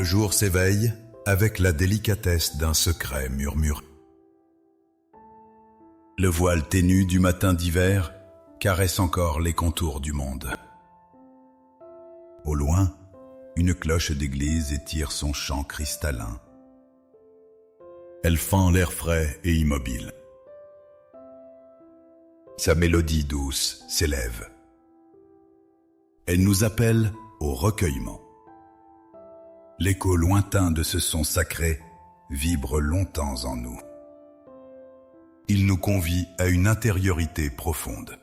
jour s'éveille avec la délicatesse d'un secret murmuré. Le voile ténu du matin d'hiver caresse encore les contours du monde. Au loin, une cloche d'église étire son chant cristallin. Elle fend l'air frais et immobile. Sa mélodie douce s'élève. Elle nous appelle au recueillement. L'écho lointain de ce son sacré vibre longtemps en nous. Il nous convie à une intériorité profonde.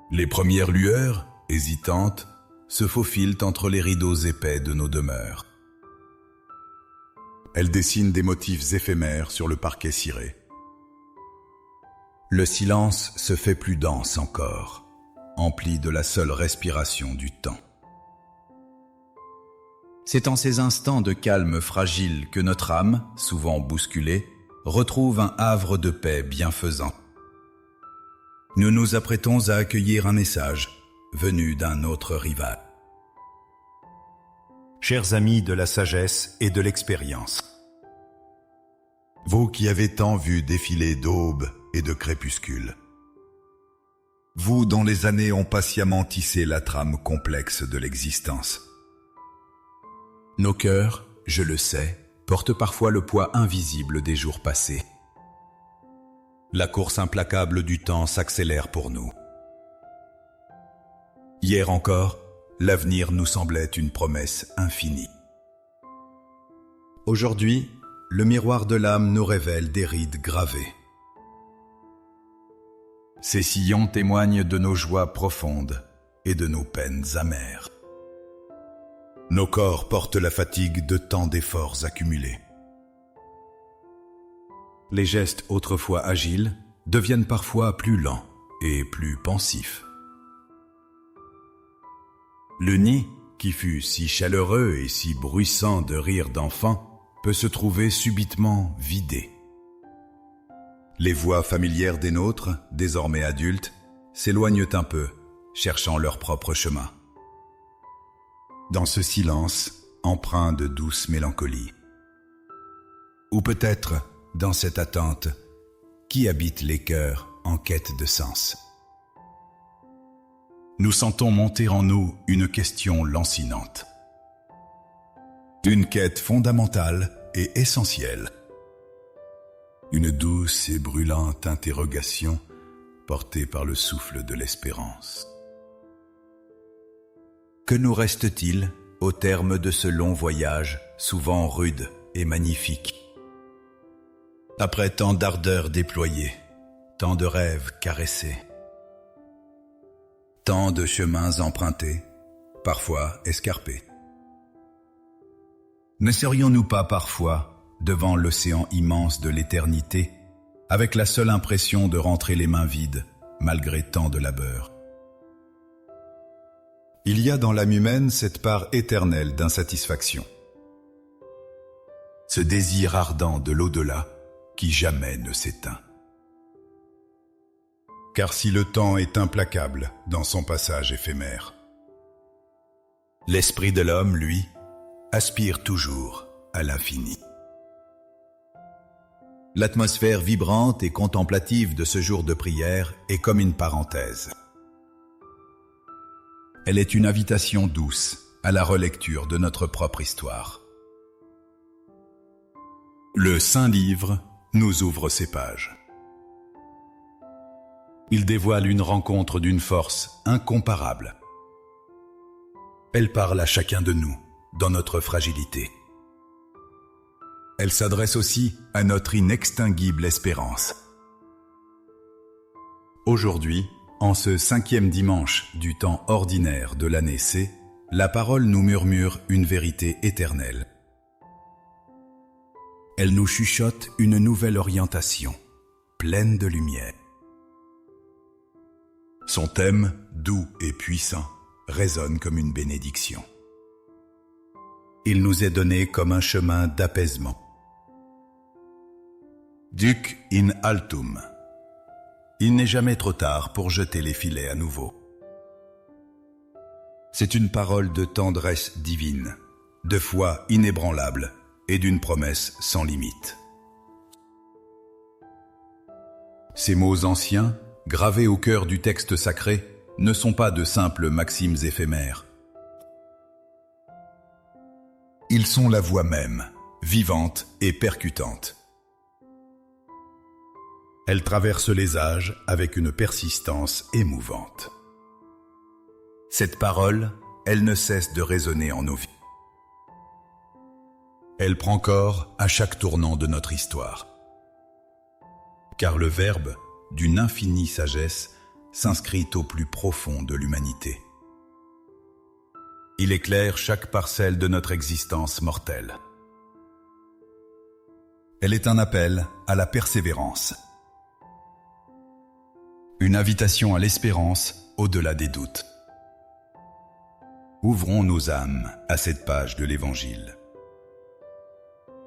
Les premières lueurs, hésitantes, se faufilent entre les rideaux épais de nos demeures. Elles dessinent des motifs éphémères sur le parquet ciré. Le silence se fait plus dense encore, empli de la seule respiration du temps. C'est en ces instants de calme fragile que notre âme, souvent bousculée, retrouve un havre de paix bienfaisant. Nous nous apprêtons à accueillir un message venu d'un autre rival. Chers amis de la sagesse et de l'expérience, vous qui avez tant vu défiler d'aubes et de crépuscules, vous dont les années ont patiemment tissé la trame complexe de l'existence, nos cœurs, je le sais, portent parfois le poids invisible des jours passés. La course implacable du temps s'accélère pour nous. Hier encore, l'avenir nous semblait une promesse infinie. Aujourd'hui, le miroir de l'âme nous révèle des rides gravées. Ces sillons témoignent de nos joies profondes et de nos peines amères. Nos corps portent la fatigue de tant d'efforts accumulés. Les gestes autrefois agiles deviennent parfois plus lents et plus pensifs. Le nid, qui fut si chaleureux et si bruissant de rires d'enfants, peut se trouver subitement vidé. Les voix familières des nôtres, désormais adultes, s'éloignent un peu, cherchant leur propre chemin. Dans ce silence, empreint de douce mélancolie. Ou peut-être, dans cette attente, qui habite les cœurs en quête de sens. Nous sentons monter en nous une question lancinante. Une quête fondamentale et essentielle. Une douce et brûlante interrogation portée par le souffle de l'espérance. Que nous reste-t-il au terme de ce long voyage, souvent rude et magnifique? Après tant d'ardeurs déployées, tant de rêves caressés, tant de chemins empruntés, parfois escarpés. Ne serions-nous pas parfois, devant l'océan immense de l'éternité, avec la seule impression de rentrer les mains vides, malgré tant de labeur? Il y a dans l'âme humaine cette part éternelle d'insatisfaction. Ce désir ardent de l'au-delà qui jamais ne s'éteint. Car si le temps est implacable dans son passage éphémère, l'esprit de l'homme, lui, aspire toujours à l'infini. L'atmosphère vibrante et contemplative de ce jour de prière est comme une parenthèse. Elle est une invitation douce à la relecture de notre propre histoire. Le Saint-Livre nous ouvre ses pages. Il dévoile une rencontre d'une force incomparable. Elle parle à chacun de nous, dans notre fragilité. Elle s'adresse aussi à notre inextinguible espérance. Aujourd'hui, en ce 5e dimanche du temps ordinaire de l'année C, la parole nous murmure une vérité éternelle. Elle nous chuchote une nouvelle orientation, pleine de lumière. Son thème, doux et puissant, résonne comme une bénédiction. Il nous est donné comme un chemin d'apaisement. Duc in altum. Il n'est jamais trop tard pour jeter les filets à nouveau. C'est une parole de tendresse divine, de foi inébranlable et d'une promesse sans limite. Ces mots anciens, gravés au cœur du texte sacré, ne sont pas de simples maximes éphémères. Ils sont la voix même, vivante et percutante. Elle traverse les âges avec une persistance émouvante. Cette parole, elle ne cesse de résonner en nos vies. Elle prend corps à chaque tournant de notre histoire. Car le Verbe, d'une infinie sagesse, s'inscrit au plus profond de l'humanité. Il éclaire chaque parcelle de notre existence mortelle. Elle est un appel à la persévérance. Une invitation à l'espérance au-delà des doutes. Ouvrons nos âmes à cette page de l'Évangile.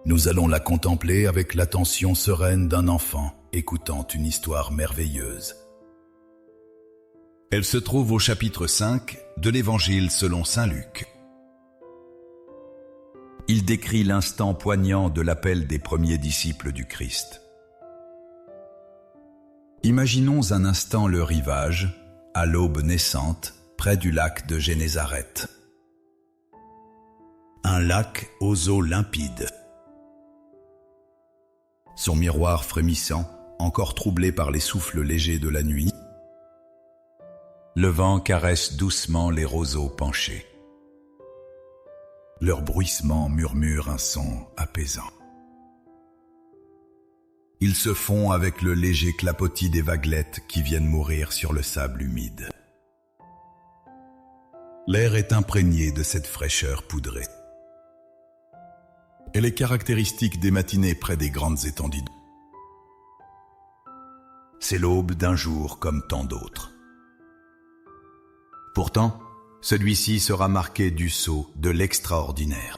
Nous allons la contempler avec l'attention sereine d'un enfant écoutant une histoire merveilleuse. Elle se trouve au chapitre 5 de l'Évangile selon saint Luc. Il décrit l'instant poignant de l'appel des premiers disciples du Christ. Imaginons un instant le rivage, à l'aube naissante, près du lac de Génézareth. Un lac aux eaux limpides. Son miroir frémissant, encore troublé par les souffles légers de la nuit. Le vent caresse doucement les roseaux penchés. Leur bruissement murmure un son apaisant. Ils se font avec le léger clapotis des vaguelettes qui viennent mourir sur le sable humide. L'air est imprégné de cette fraîcheur poudrée. Elle est caractéristique des matinées près des grandes étendues d'eau. C'est l'aube d'un jour comme tant d'autres. Pourtant, celui-ci sera marqué du sceau de l'extraordinaire.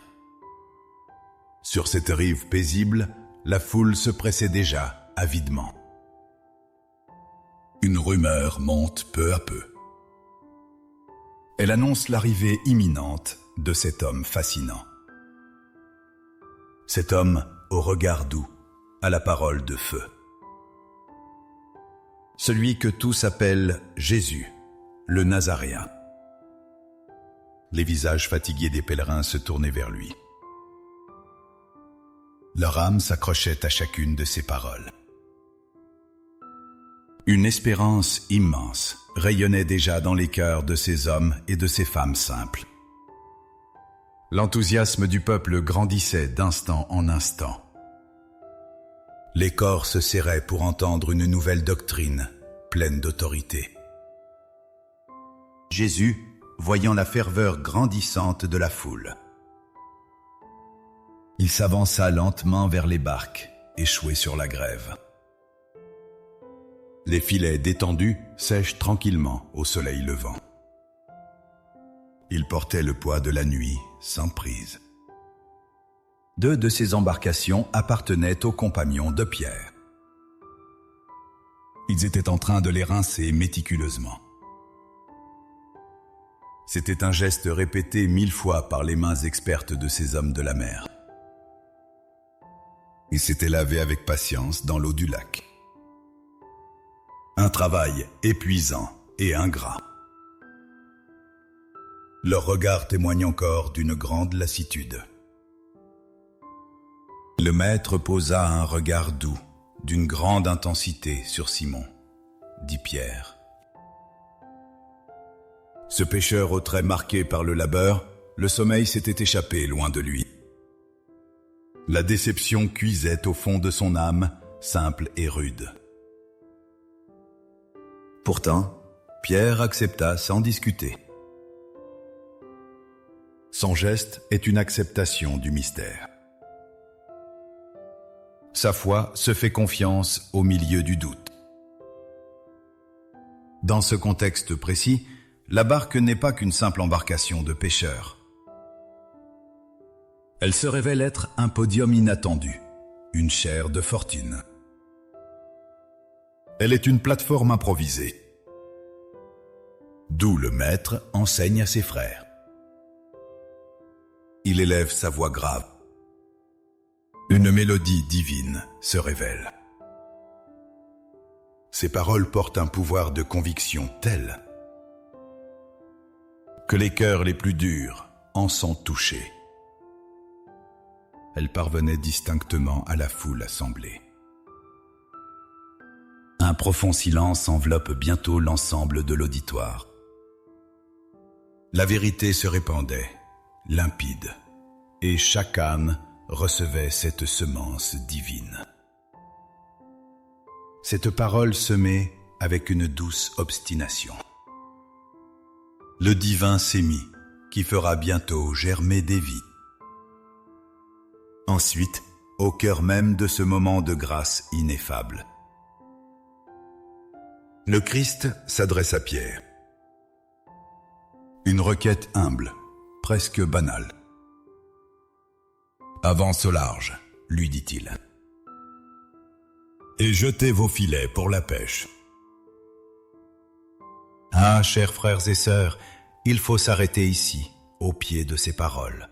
Sur cette rive paisible, la foule se pressait déjà avidement. Une rumeur monte peu à peu. Elle annonce l'arrivée imminente de cet homme fascinant. Cet homme au regard doux, à la parole de feu. Celui que tous appellent Jésus, le Nazaréen. Les visages fatigués des pèlerins se tournaient vers lui. Leur âme s'accrochait à chacune de ses paroles. Une espérance immense rayonnait déjà dans les cœurs de ces hommes et de ces femmes simples. L'enthousiasme du peuple grandissait d'instant en instant. Les corps se serraient pour entendre une nouvelle doctrine, pleine d'autorité. Jésus, voyant la ferveur grandissante de la foule, il s'avança lentement vers les barques, échouées sur la grève. Les filets détendus sèchent tranquillement au soleil levant. Il portait le poids de la nuit sans prise. 2 de ces embarcations appartenaient aux compagnons de Pierre. Ils étaient en train de les rincer méticuleusement. C'était un geste répété 1000 fois par les mains expertes de ces hommes de la mer. Ils s'étaient lavés avec patience dans l'eau du lac. Un travail épuisant et ingrat. Leur regard témoigne encore d'une grande lassitude. Le maître posa un regard doux, d'une grande intensité sur Simon, dit Pierre. Ce pêcheur aux traits marqués par le labeur, le sommeil s'était échappé loin de lui. La déception cuisait au fond de son âme, simple et rude. Pourtant, Pierre accepta sans discuter. Son geste est une acceptation du mystère. Sa foi se fait confiance au milieu du doute. Dans ce contexte précis, la barque n'est pas qu'une simple embarcation de pêcheurs. Elle se révèle être un podium inattendu, une chaire de fortune. Elle est une plateforme improvisée. d'où le maître enseigne à ses frères. Il élève sa voix grave. Une mélodie divine se révèle. Ces paroles portent un pouvoir de conviction tel que les cœurs les plus durs en sont touchés. Elle parvenait distinctement à la foule assemblée. Un profond silence enveloppe bientôt l'ensemble de l'auditoire. La vérité se répandait, limpide, et chaque âme recevait cette semence divine. Cette parole semée avec une douce obstination. Le divin sémit, qui fera bientôt germer des vies. Ensuite, au cœur même de ce moment de grâce ineffable, le Christ s'adresse à Pierre. Une requête humble, presque banale. « Avance au large, lui dit-il, et jetez vos filets pour la pêche. » Ah, chers frères et sœurs, il faut s'arrêter ici, au pied de ces paroles.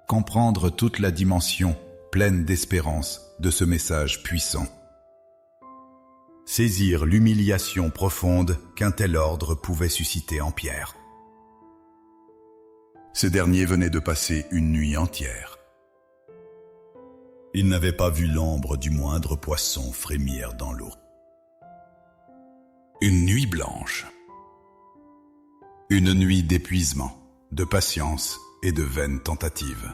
Comprendre toute la dimension pleine d'espérance de ce message puissant. Saisir l'humiliation profonde qu'un tel ordre pouvait susciter en Pierre. Ce dernier venait de passer une nuit entière. Il n'avait pas vu l'ombre du moindre poisson frémir dans l'eau. Une nuit blanche. Une nuit d'épuisement, de patience et de vaines tentatives.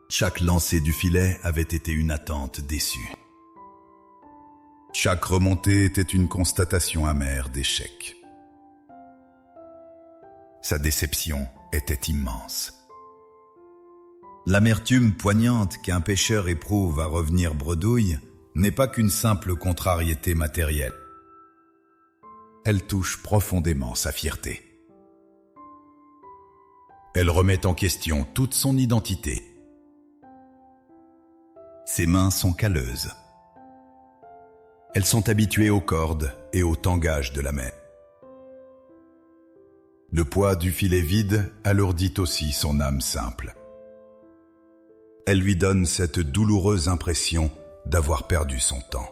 Chaque lancer du filet avait été une attente déçue. Chaque remontée était une constatation amère d'échec. Sa déception était immense. L'amertume poignante qu'un pêcheur éprouve à revenir bredouille n'est pas qu'une simple contrariété matérielle. Elle touche profondément sa fierté. Elle remet en question toute son identité. Ses mains sont calleuses. Elles sont habituées aux cordes et au tangage de la mer. Le poids du filet vide alourdit aussi son âme simple. Elle lui donne cette douloureuse impression d'avoir perdu son temps,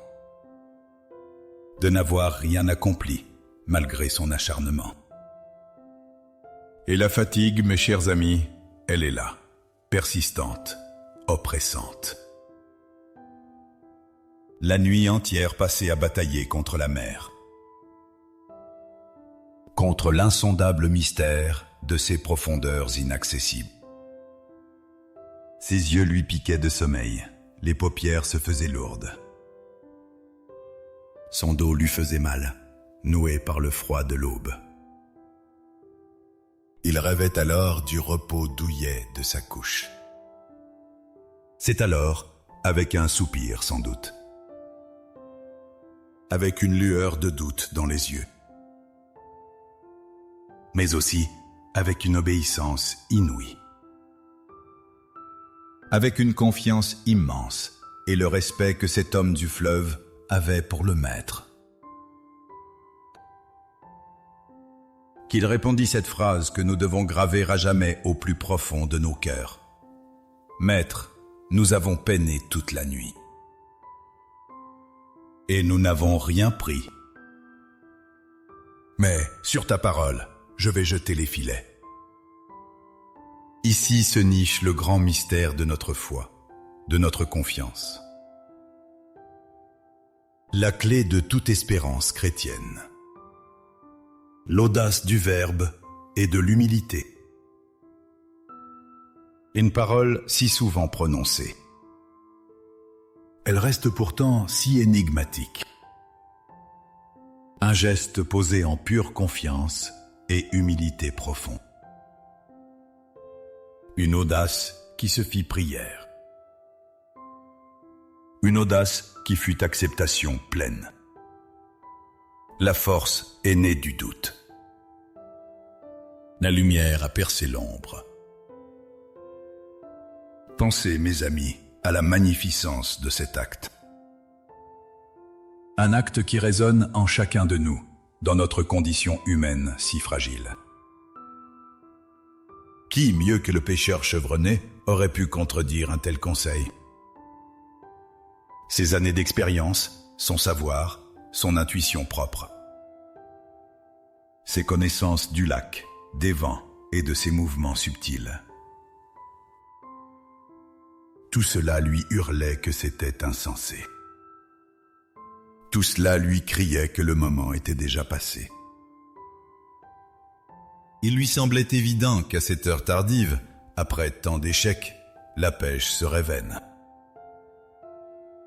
de n'avoir rien accompli malgré son acharnement. Et la fatigue, mes chers amis, elle est là, persistante, oppressante. La nuit entière passée à batailler contre la mer, contre l'insondable mystère de ses profondeurs inaccessibles. Ses yeux lui piquaient de sommeil, les paupières se faisaient lourdes. Son dos lui faisait mal, noué par le froid de l'aube. Il rêvait alors du repos douillet de sa couche. C'est alors, avec un soupir sans doute, avec une lueur de doute dans les yeux, mais aussi avec une obéissance inouïe, avec une confiance immense et le respect que cet homme du fleuve avait pour le maître, qu'il répondit cette phrase que nous devons graver à jamais au plus profond de nos cœurs. « Maître, nous avons peiné toute la nuit, et nous n'avons rien pris. Mais, sur ta parole, je vais jeter les filets. » Ici se niche le grand mystère de notre foi, de notre confiance. La clé de toute espérance chrétienne. L'audace du verbe et de l'humilité. Une parole si souvent prononcée. Elle reste pourtant si énigmatique. Un geste posé en pure confiance et humilité profonde. Une audace qui se fit prière. Une audace qui fut acceptation pleine. La force est née du doute. La lumière a percé l'ombre. Pensez, mes amis, à la magnificence de cet acte. Un acte qui résonne en chacun de nous, dans notre condition humaine si fragile. Qui, mieux que le pêcheur chevronné, aurait pu contredire un tel conseil? Ses années d'expérience, son savoir, son intuition propre. Ses connaissances du lac, des vents et de ses mouvements subtils. Tout cela lui hurlait que c'était insensé. Tout cela lui criait que le moment était déjà passé. Il lui semblait évident qu'à cette heure tardive, après tant d'échecs, la pêche serait vaine.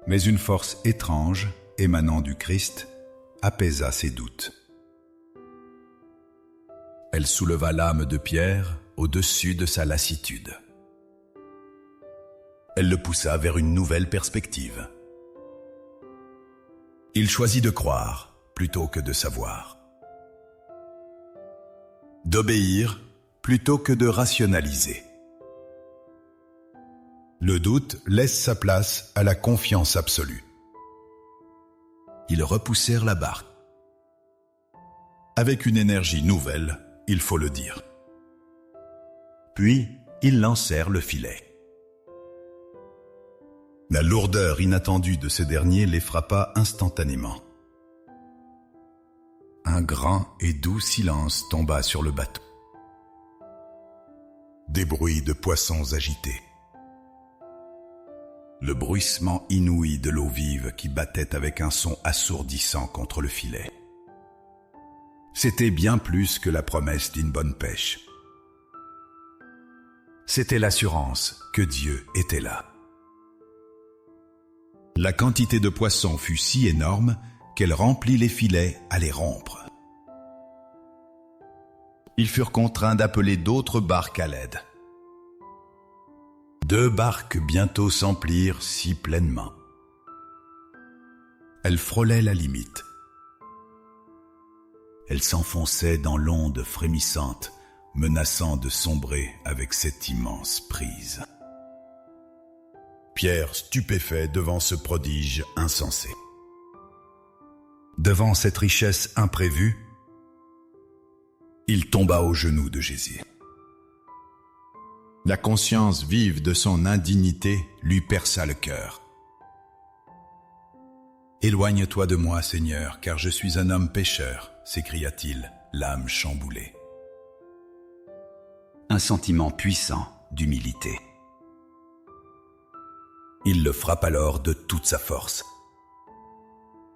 Mais une force étrange, émanant du Christ, apaisa ses doutes. Elle souleva l'âme de Pierre au-dessus de sa lassitude. Elle le poussa vers une nouvelle perspective. Il choisit de croire plutôt que de savoir. D'obéir plutôt que de rationaliser. Le doute laisse sa place à la confiance absolue. Ils repoussèrent la barque. Avec une énergie nouvelle, il faut le dire. Puis, ils lancèrent le filet. La lourdeur inattendue de ce dernier les frappa instantanément. Un grand et doux silence tomba sur le bateau. Des bruits de poissons agités. Le bruissement inouï de l'eau vive qui battait avec un son assourdissant contre le filet. C'était bien plus que la promesse d'une bonne pêche. C'était l'assurance que Dieu était là. La quantité de poissons fut si énorme qu'elle remplit les filets à les rompre. Ils furent contraints d'appeler d'autres barques à l'aide. 2 barques bientôt s'emplirent si pleinement. Elles frôlaient la limite. Elles s'enfonçaient dans l'onde frémissante, menaçant de sombrer avec cette immense prise. Pierre stupéfait devant ce prodige insensé. Devant cette richesse imprévue, il tomba aux genoux de Jésus. La conscience vive de son indignité lui perça le cœur. « Éloigne-toi de moi, Seigneur, car je suis un homme pécheur », s'écria-t-il, l'âme chamboulée. Un sentiment puissant d'humilité. Il le frappe alors de toute sa force.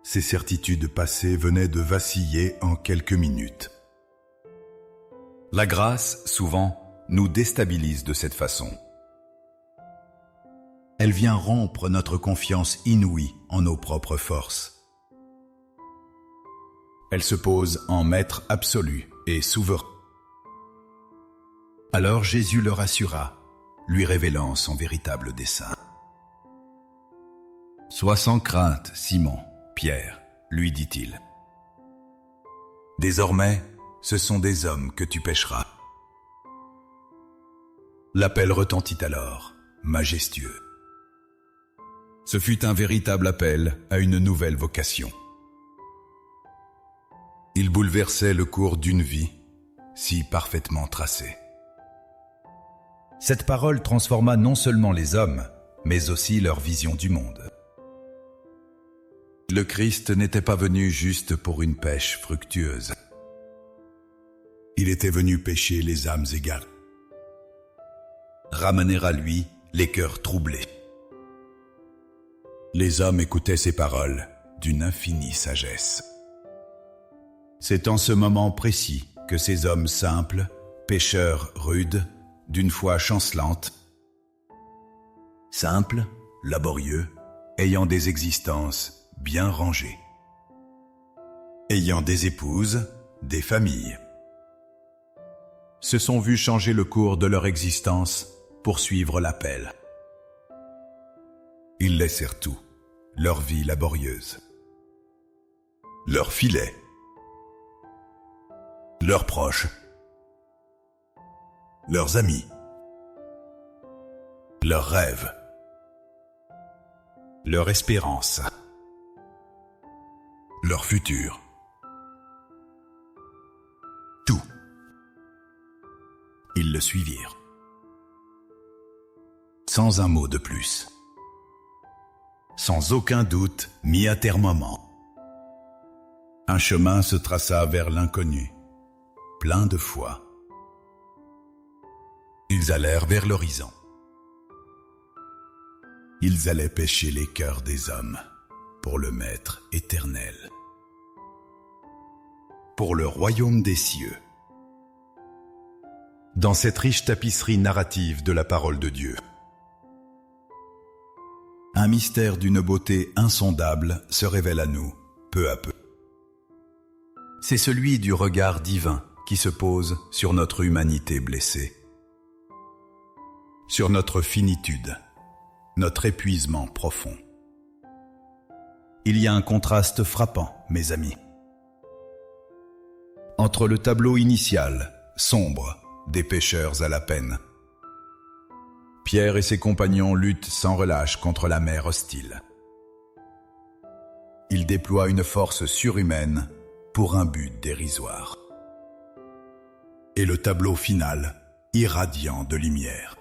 Ses certitudes passées venaient de vaciller en quelques minutes. La grâce, souvent, nous déstabilise de cette façon. Elle vient rompre notre confiance inouïe en nos propres forces. Elle se pose en maître absolu et souverain. Alors Jésus le rassura, lui révélant son véritable dessein. « Sois sans crainte, Simon, Pierre, lui dit-il. Désormais, ce sont des hommes que tu pêcheras. » L'appel retentit alors, majestueux. Ce fut un véritable appel à une nouvelle vocation. Il bouleversait le cours d'une vie si parfaitement tracée. Cette parole transforma non seulement les hommes, mais aussi leur vision du monde. Le Christ n'était pas venu juste pour une pêche fructueuse. Il était venu pêcher les âmes égarées, ramener à lui les cœurs troublés. Les hommes écoutaient ses paroles d'une infinie sagesse. C'est en ce moment précis que ces hommes simples, pêcheurs rudes, d'une foi chancelante, simples, laborieux, ayant des existences bien rangées, ayant des épouses, des familles, se sont vus changer le cours de leur existence pour suivre l'appel. Ils laissèrent tout, leur vie laborieuse, leur filet, leurs proches, leurs amis, leurs rêves, leur espérance, leur futur, ils le suivirent. Sans un mot de plus. Sans aucun doute, mis à termement. Un chemin se traça vers l'inconnu, plein de foi. Ils allèrent vers l'horizon. Ils allaient pêcher les cœurs des hommes pour le Maître éternel, pour le royaume des cieux. Dans cette riche tapisserie narrative de la parole de Dieu, un mystère d'une beauté insondable se révèle à nous, peu à peu. C'est celui du regard divin qui se pose sur notre humanité blessée, sur notre finitude, notre épuisement profond. Il y a un contraste frappant, mes amis, entre le tableau initial, sombre, des pêcheurs à la peine. Pierre et ses compagnons luttent sans relâche contre la mer hostile. Ils déploient une force surhumaine pour un but dérisoire. Et le tableau final, irradiant de lumière.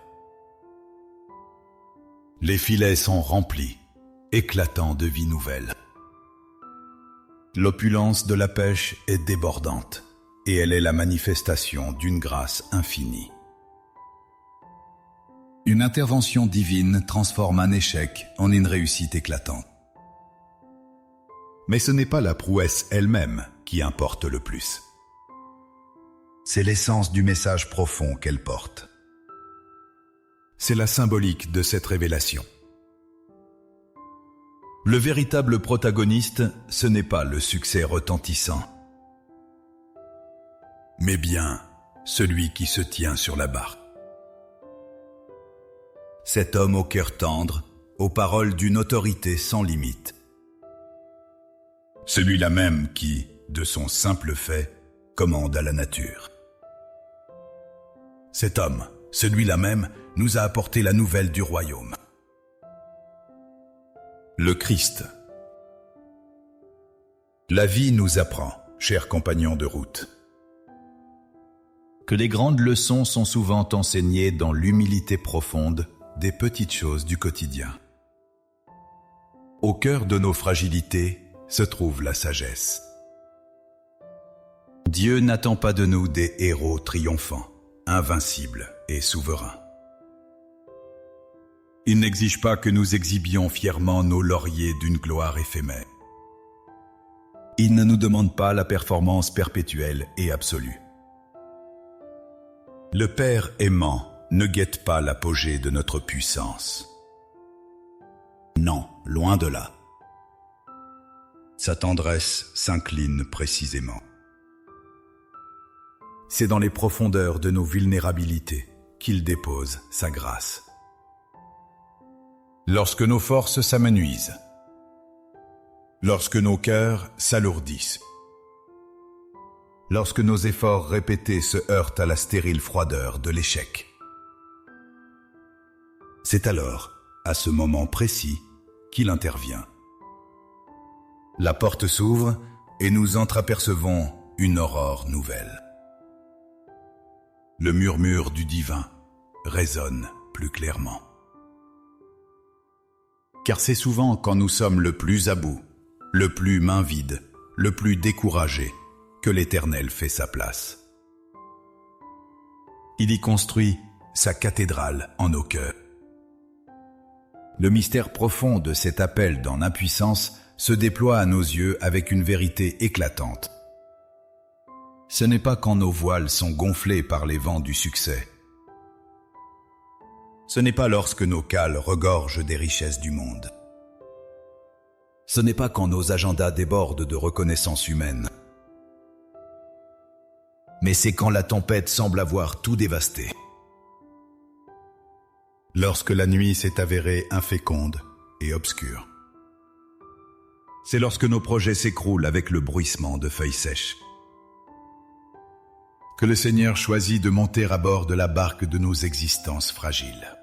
Les filets sont remplis, éclatant de vie nouvelle. L'opulence de la pêche est débordante, et elle est la manifestation d'une grâce infinie. Une intervention divine transforme un échec en une réussite éclatante. Mais ce n'est pas la prouesse elle-même qui importe le plus. C'est l'essence du message profond qu'elle porte. C'est la symbolique de cette révélation. Le véritable protagoniste, ce n'est pas le succès retentissant, mais bien celui qui se tient sur la barque. Cet homme au cœur tendre, aux paroles d'une autorité sans limite. Celui-là même qui, de son simple fait, commande à la nature. Cet homme, celui-là même, nous a apporté la nouvelle du royaume. Le Christ. La vie nous apprend, chers compagnons de route, que les grandes leçons sont souvent enseignées dans l'humilité profonde des petites choses du quotidien. Au cœur de nos fragilités se trouve la sagesse. Dieu n'attend pas de nous des héros triomphants, invincibles et souverains. Il n'exige pas que nous exhibions fièrement nos lauriers d'une gloire éphémère. Il ne nous demande pas la performance perpétuelle et absolue. Le Père aimant ne guette pas l'apogée de notre puissance. Non, loin de là. Sa tendresse s'incline précisément. C'est dans les profondeurs de nos vulnérabilités qu'il dépose sa grâce. Lorsque nos forces s'amenuisent, lorsque nos cœurs s'alourdissent, lorsque nos efforts répétés se heurtent à la stérile froideur de l'échec, c'est alors, à ce moment précis, qu'il intervient. La porte s'ouvre et nous entreapercevons une aurore nouvelle. Le murmure du divin résonne plus clairement. Car c'est souvent quand nous sommes le plus à bout, le plus main vide, le plus découragé, que l'Éternel fait sa place. Il y construit sa cathédrale en nos cœurs. Le mystère profond de cet appel dans l'impuissance se déploie à nos yeux avec une vérité éclatante. Ce n'est pas quand nos voiles sont gonflées par les vents du succès. Ce n'est pas lorsque nos cales regorgent des richesses du monde. Ce n'est pas quand nos agendas débordent de reconnaissance humaine. Mais c'est quand la tempête semble avoir tout dévasté. Lorsque la nuit s'est avérée inféconde et obscure. C'est lorsque nos projets s'écroulent avec le bruissement de feuilles sèches. Que le Seigneur choisit de monter à bord de la barque de nos existences fragiles.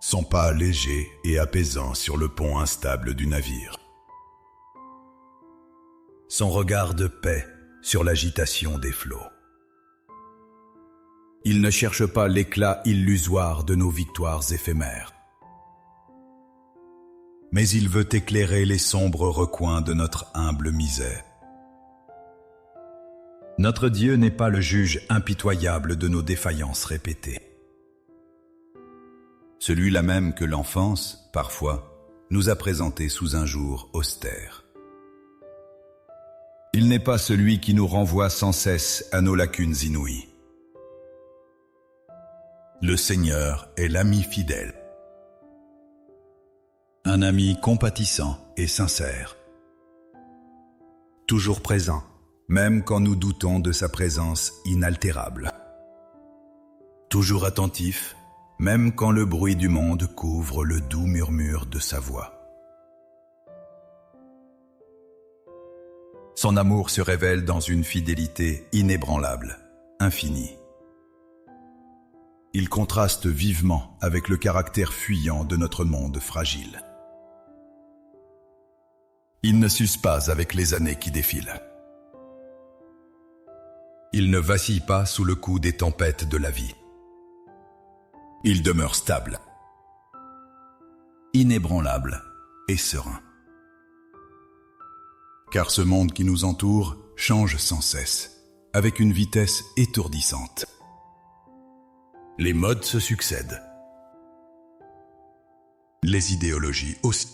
Son pas léger et apaisant sur le pont instable du navire. Son regard de paix sur l'agitation des flots. Il ne cherche pas l'éclat illusoire de nos victoires éphémères. Mais il veut éclairer les sombres recoins de notre humble misère. Notre Dieu n'est pas le juge impitoyable de nos défaillances répétées. Celui-là même que l'enfance, parfois, nous a présenté sous un jour austère. Il n'est pas celui qui nous renvoie sans cesse à nos lacunes inouïes. Le Seigneur est l'ami fidèle. Un ami compatissant et sincère. Toujours présent, même quand nous doutons de sa présence inaltérable. Toujours attentif, même quand le bruit du monde couvre le doux murmure de sa voix. Son amour se révèle dans une fidélité inébranlable, infinie. Il contraste vivement avec le caractère fuyant de notre monde fragile. Il ne s'use pas avec les années qui défilent. Il ne vacille pas sous le coup des tempêtes de la vie. Il demeure stable, inébranlable et serein. Car ce monde qui nous entoure change sans cesse, avec une vitesse étourdissante. Les modes se succèdent. Les idéologies aussi.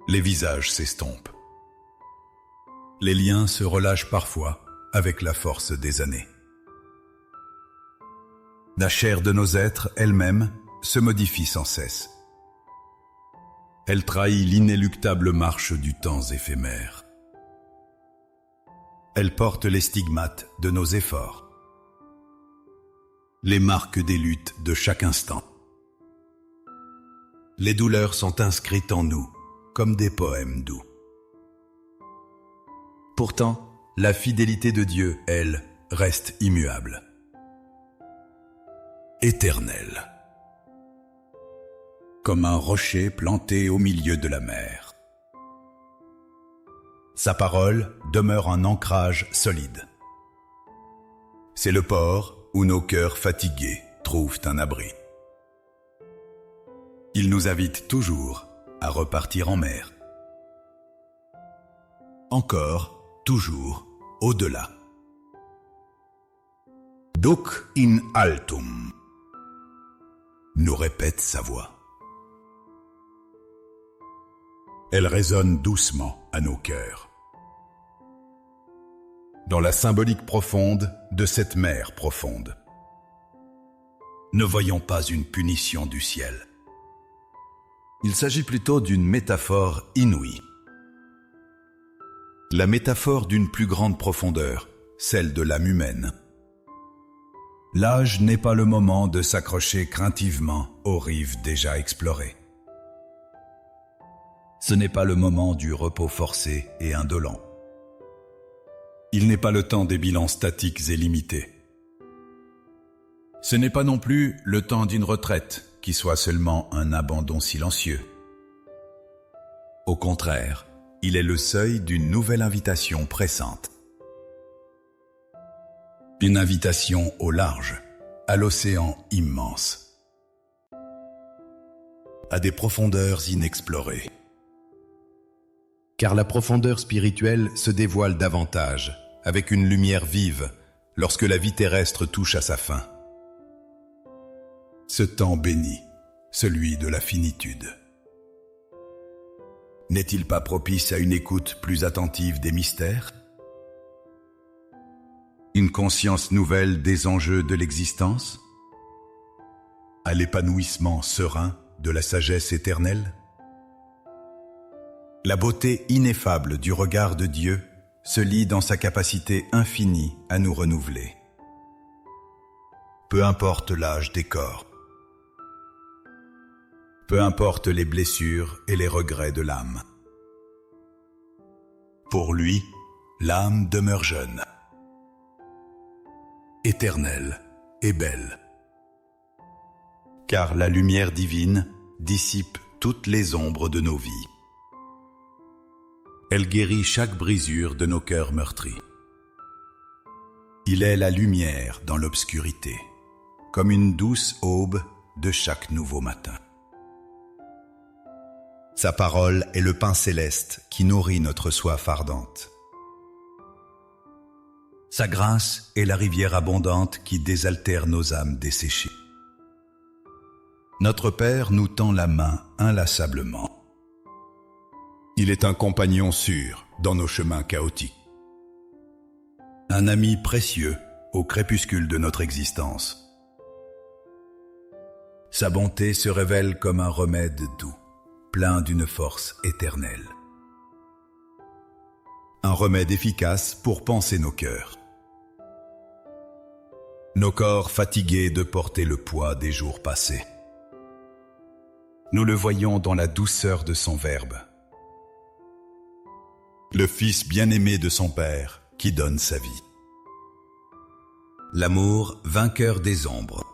Les visages s'estompent. Les liens se relâchent parfois avec la force des années. La chair de nos êtres elle-même se modifie sans cesse. Elle trahit l'inéluctable marche du temps éphémère. Elle porte les stigmates de nos efforts, les marques des luttes de chaque instant. Les douleurs sont inscrites en nous comme des poèmes doux. Pourtant, la fidélité de Dieu, elle, reste immuable, éternelle, comme un rocher planté au milieu de la mer. Sa parole demeure un ancrage solide. C'est le port où nos cœurs fatigués trouvent un abri. Il nous invite toujours à repartir en mer. Encore, toujours, au-delà. Duc in altum, nous répète sa voix. Elle résonne doucement à nos cœurs. Dans la symbolique profonde de cette mer profonde, ne voyons pas une punition du ciel. Il s'agit plutôt d'une métaphore inouïe. La métaphore d'une plus grande profondeur, celle de l'âme humaine. L'âge n'est pas le moment de s'accrocher craintivement aux rives déjà explorées. Ce n'est pas le moment du repos forcé et indolent. Il n'est pas le temps des bilans statiques et limités. Ce n'est pas non plus le temps d'une retraite qui soit seulement un abandon silencieux. Au contraire, il est le seuil d'une nouvelle invitation pressante. Une invitation au large, à l'océan immense, à des profondeurs inexplorées. Car la profondeur spirituelle se dévoile davantage, avec une lumière vive, lorsque la vie terrestre touche à sa fin. Ce temps béni, celui de la finitude. N'est-il pas propice à une écoute plus attentive des mystères? Une conscience nouvelle des enjeux de l'existence? À l'épanouissement serein de la sagesse éternelle? La beauté ineffable du regard de Dieu se lie dans sa capacité infinie à nous renouveler. Peu importe l'âge des corps, peu importe les blessures et les regrets de l'âme. Pour lui, l'âme demeure jeune, éternelle et belle. Car la lumière divine dissipe toutes les ombres de nos vies. Elle guérit chaque brisure de nos cœurs meurtris. Il est la lumière dans l'obscurité, comme une douce aube de chaque nouveau matin. Sa parole est le pain céleste qui nourrit notre soif ardente. Sa grâce est la rivière abondante qui désaltère nos âmes desséchées. Notre Père nous tend la main inlassablement. Il est un compagnon sûr dans nos chemins chaotiques. Un ami précieux au crépuscule de notre existence. Sa bonté se révèle comme un remède doux, plein d'une force éternelle. Un remède efficace pour panser nos cœurs. Nos corps fatigués de porter le poids des jours passés. Nous le voyons dans la douceur de son verbe. Le Fils bien-aimé de son Père qui donne sa vie. L'amour vainqueur des ombres.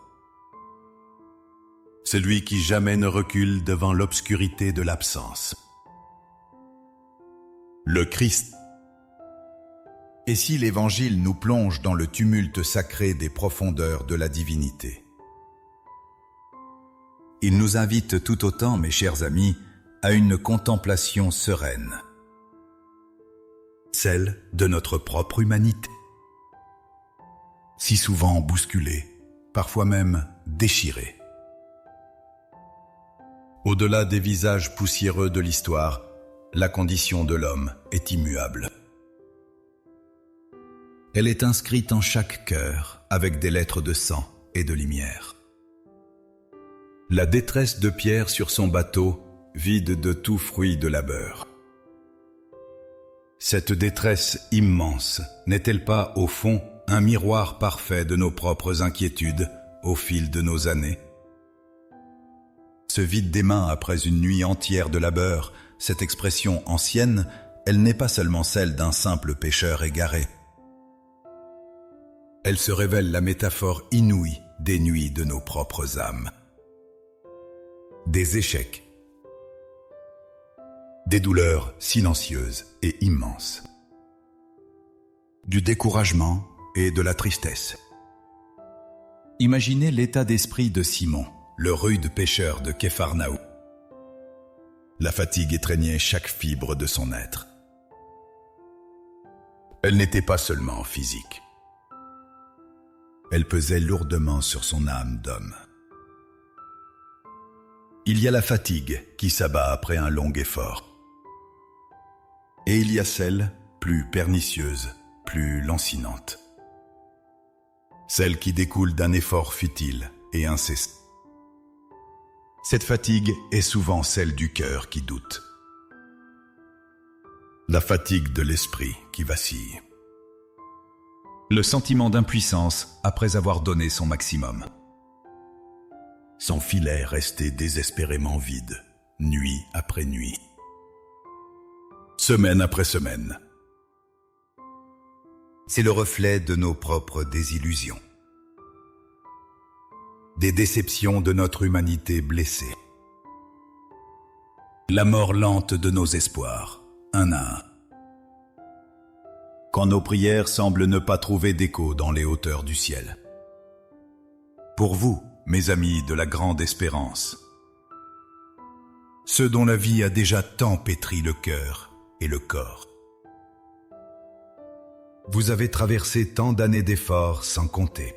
Celui qui jamais ne recule devant l'obscurité de l'absence. Le Christ. Et si l'Évangile nous plonge dans le tumulte sacré des profondeurs de la divinité? Il nous invite tout autant, mes chers amis, à une contemplation sereine, celle de notre propre humanité, si souvent bousculée, parfois même déchirée. Au-delà des visages poussiéreux de l'histoire, la condition de l'homme est immuable. Elle est inscrite en chaque cœur avec des lettres de sang et de lumière. La détresse de Pierre sur son bateau, vide de tout fruit de labeur. Cette détresse immense n'est-elle pas, au fond, un miroir parfait de nos propres inquiétudes au fil de nos années? Ce vide des mains après une nuit entière de labeur, cette expression ancienne, elle n'est pas seulement celle d'un simple pêcheur égaré. Elle se révèle la métaphore inouïe des nuits de nos propres âmes. Des échecs, des douleurs silencieuses et immenses, du découragement et de la tristesse. Imaginez l'état d'esprit de Simon, le rude pêcheur de Képharnaüm. La fatigue étreignait chaque fibre de son être. Elle n'était pas seulement physique. Elle pesait lourdement sur son âme d'homme. Il y a la fatigue qui s'abat après un long effort. Et il y a celle, plus pernicieuse, plus lancinante. Celle qui découle d'un effort futile et incessant. Cette fatigue est souvent celle du cœur qui doute. La fatigue de l'esprit qui vacille. Le sentiment d'impuissance après avoir donné son maximum. Son filet resté désespérément vide, nuit après nuit. Semaine après semaine. C'est le reflet de nos propres désillusions. Des déceptions de notre humanité blessée. La mort lente de nos espoirs, un à un. Quand nos prières semblent ne pas trouver d'écho dans les hauteurs du ciel. Pour vous, mes amis de la grande espérance, ceux dont la vie a déjà tant pétri le cœur et le corps. Vous avez traversé tant d'années d'efforts sans compter.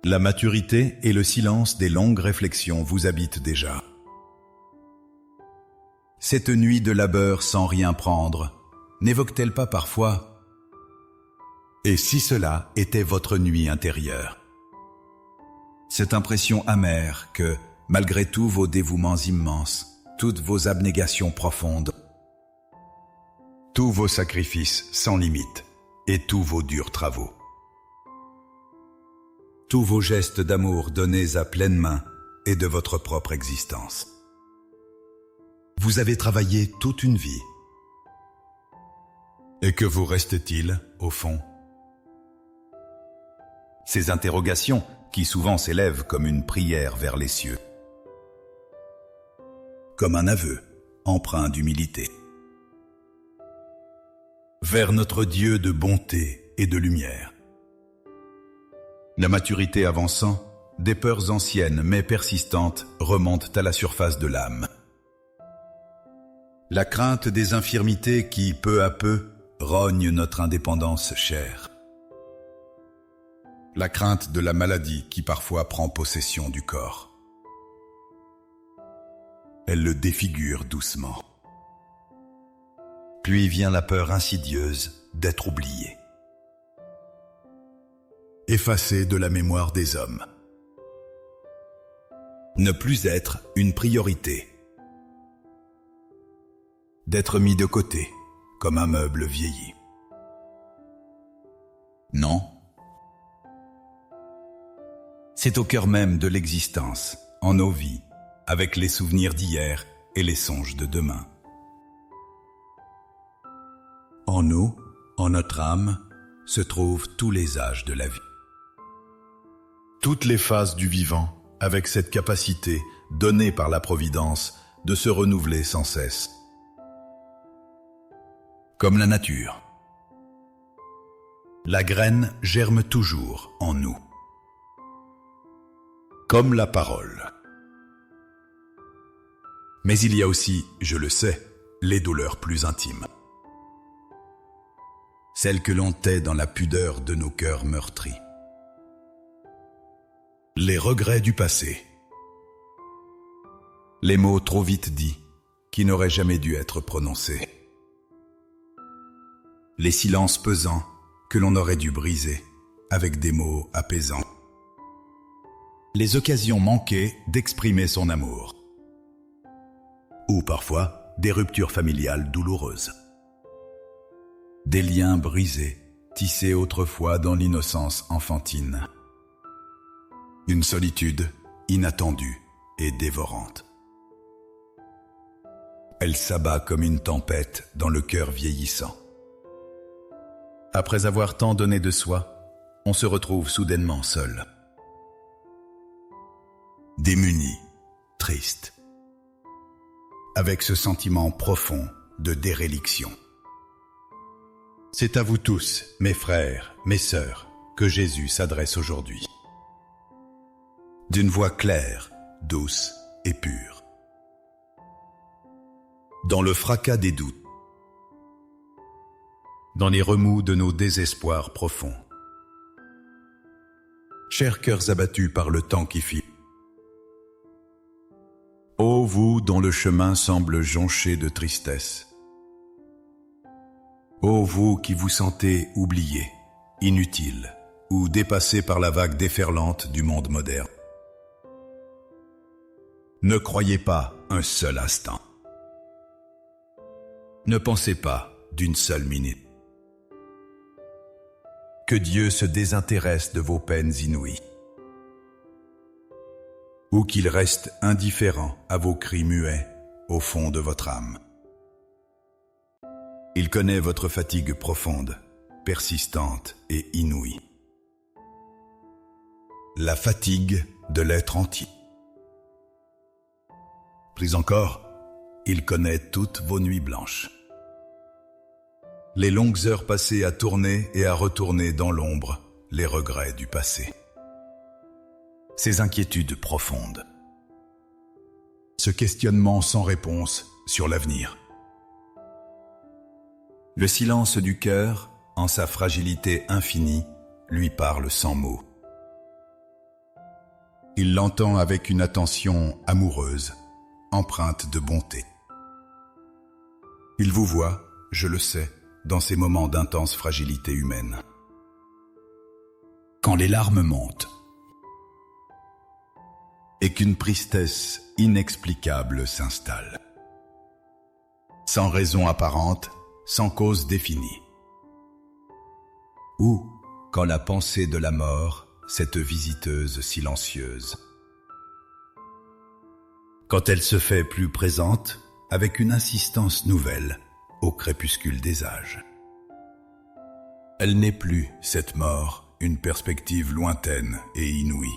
La maturité et le silence des longues réflexions vous habitent déjà. Cette nuit de labeur sans rien prendre, n'évoque-t-elle pas parfois? Et si cela était votre nuit intérieure? Cette impression amère que, malgré tous vos dévouements immenses, toutes vos abnégations profondes, tous vos sacrifices sans limite et tous vos durs travaux, tous vos gestes d'amour donnés à pleine main et de votre propre existence. Vous avez travaillé toute une vie. Et que vous reste-t-il, au fond? Ces interrogations qui souvent s'élèvent comme une prière vers les cieux. Comme un aveu, empreint d'humilité. Vers notre Dieu de bonté et de lumière. La maturité avançant, des peurs anciennes mais persistantes remontent à la surface de l'âme. La crainte des infirmités qui, peu à peu, rogne notre indépendance chère. La crainte de la maladie qui parfois prend possession du corps. Elle le défigure doucement. Puis vient la peur insidieuse d'être oublié. Effacé de la mémoire des hommes. Ne plus être une priorité. D'être mis de côté, comme un meuble vieilli. Non. C'est au cœur même de l'existence, en nos vies, avec les souvenirs d'hier et les songes de demain. En nous, en notre âme, se trouvent tous les âges de la vie. Toutes les phases du vivant, avec cette capacité donnée par la Providence de se renouveler sans cesse. Comme la nature. La graine germe toujours en nous. Comme la parole. Mais il y a aussi, je le sais, les douleurs plus intimes. Celles que l'on tait dans la pudeur de nos cœurs meurtris. Les regrets du passé. Les mots trop vite dits, qui n'auraient jamais dû être prononcés. Les silences pesants que l'on aurait dû briser avec des mots apaisants. Les occasions manquées d'exprimer son amour. Ou parfois des ruptures familiales douloureuses. Des liens brisés, tissés autrefois dans l'innocence enfantine. Une solitude inattendue et dévorante. Elle s'abat comme une tempête dans le cœur vieillissant. Après avoir tant donné de soi, on se retrouve soudainement seul. Démuni, triste. Avec ce sentiment profond de déréliction. C'est à vous tous, mes frères, mes sœurs, que Jésus s'adresse aujourd'hui. D'une voix claire, douce et pure. Dans le fracas des doutes. Dans les remous de nos désespoirs profonds. Chers cœurs abattus par le temps qui file. Ô vous dont le chemin semble jonché de tristesse. Ô vous qui vous sentez oubliés, inutiles ou dépassés par la vague déferlante du monde moderne. Ne croyez pas un seul instant. Ne pensez pas d'une seule minute. Que Dieu se désintéresse de vos peines inouïes. Ou qu'il reste indifférent à vos cris muets au fond de votre âme. Il connaît votre fatigue profonde, persistante et inouïe. La fatigue de l'être entier. Plus encore, il connaît toutes vos nuits blanches. Les longues heures passées à tourner et à retourner dans l'ombre les regrets du passé. Ces inquiétudes profondes. Ce questionnement sans réponse sur l'avenir. Le silence du cœur, en sa fragilité infinie, lui parle sans mots. Il l'entend avec une attention amoureuse, empreinte de bonté. Il vous voit, je le sais, dans ces moments d'intense fragilité humaine. Quand les larmes montent, et qu'une tristesse inexplicable s'installe. Sans raison apparente, sans cause définie. Ou quand la pensée de la mort, cette visiteuse silencieuse. Quand elle se fait plus présente, avec une insistance nouvelle, au crépuscule des âges. Elle n'est plus, cette mort, une perspective lointaine et inouïe.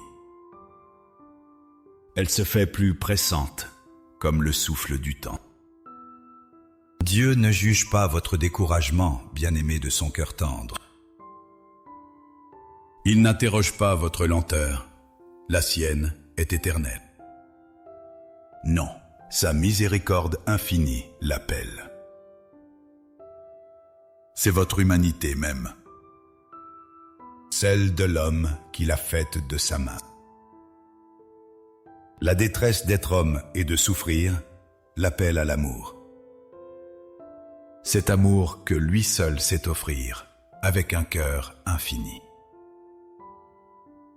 Elle se fait plus pressante, comme le souffle du temps. Dieu ne juge pas votre découragement, bien-aimé de son cœur tendre. Il n'interroge pas votre lenteur, la sienne est éternelle. Non, sa miséricorde infinie l'appelle. C'est votre humanité même, celle de l'homme qu'il a faite de sa main. La détresse d'être homme et de souffrir l'appelle à l'amour. Cet amour que lui seul sait offrir, avec un cœur infini.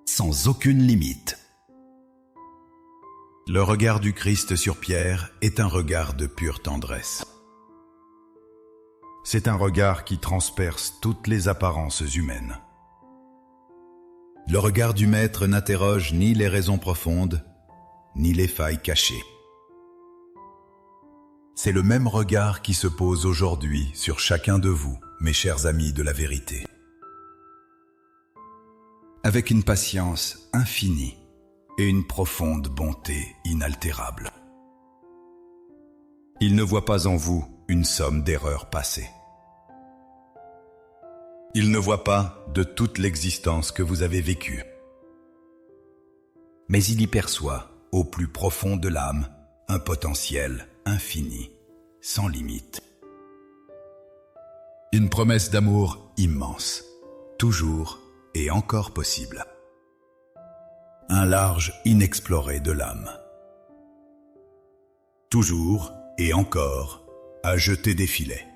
Sans aucune limite. Le regard du Christ sur Pierre est un regard de pure tendresse. C'est un regard qui transperce toutes les apparences humaines. Le regard du Maître n'interroge ni les raisons profondes, ni les failles cachées. C'est le même regard qui se pose aujourd'hui sur chacun de vous, mes chers amis de la vérité. Avec une patience infinie et une profonde bonté inaltérable. Il ne voit pas en vous une somme d'erreurs passées. Il ne voit pas de toute l'existence que vous avez vécue. Mais il y perçoit, au plus profond de l'âme, un potentiel infini, sans limite. Une promesse d'amour immense, toujours et encore possible. Un large inexploré de l'âme. Toujours et encore à jeter des filets.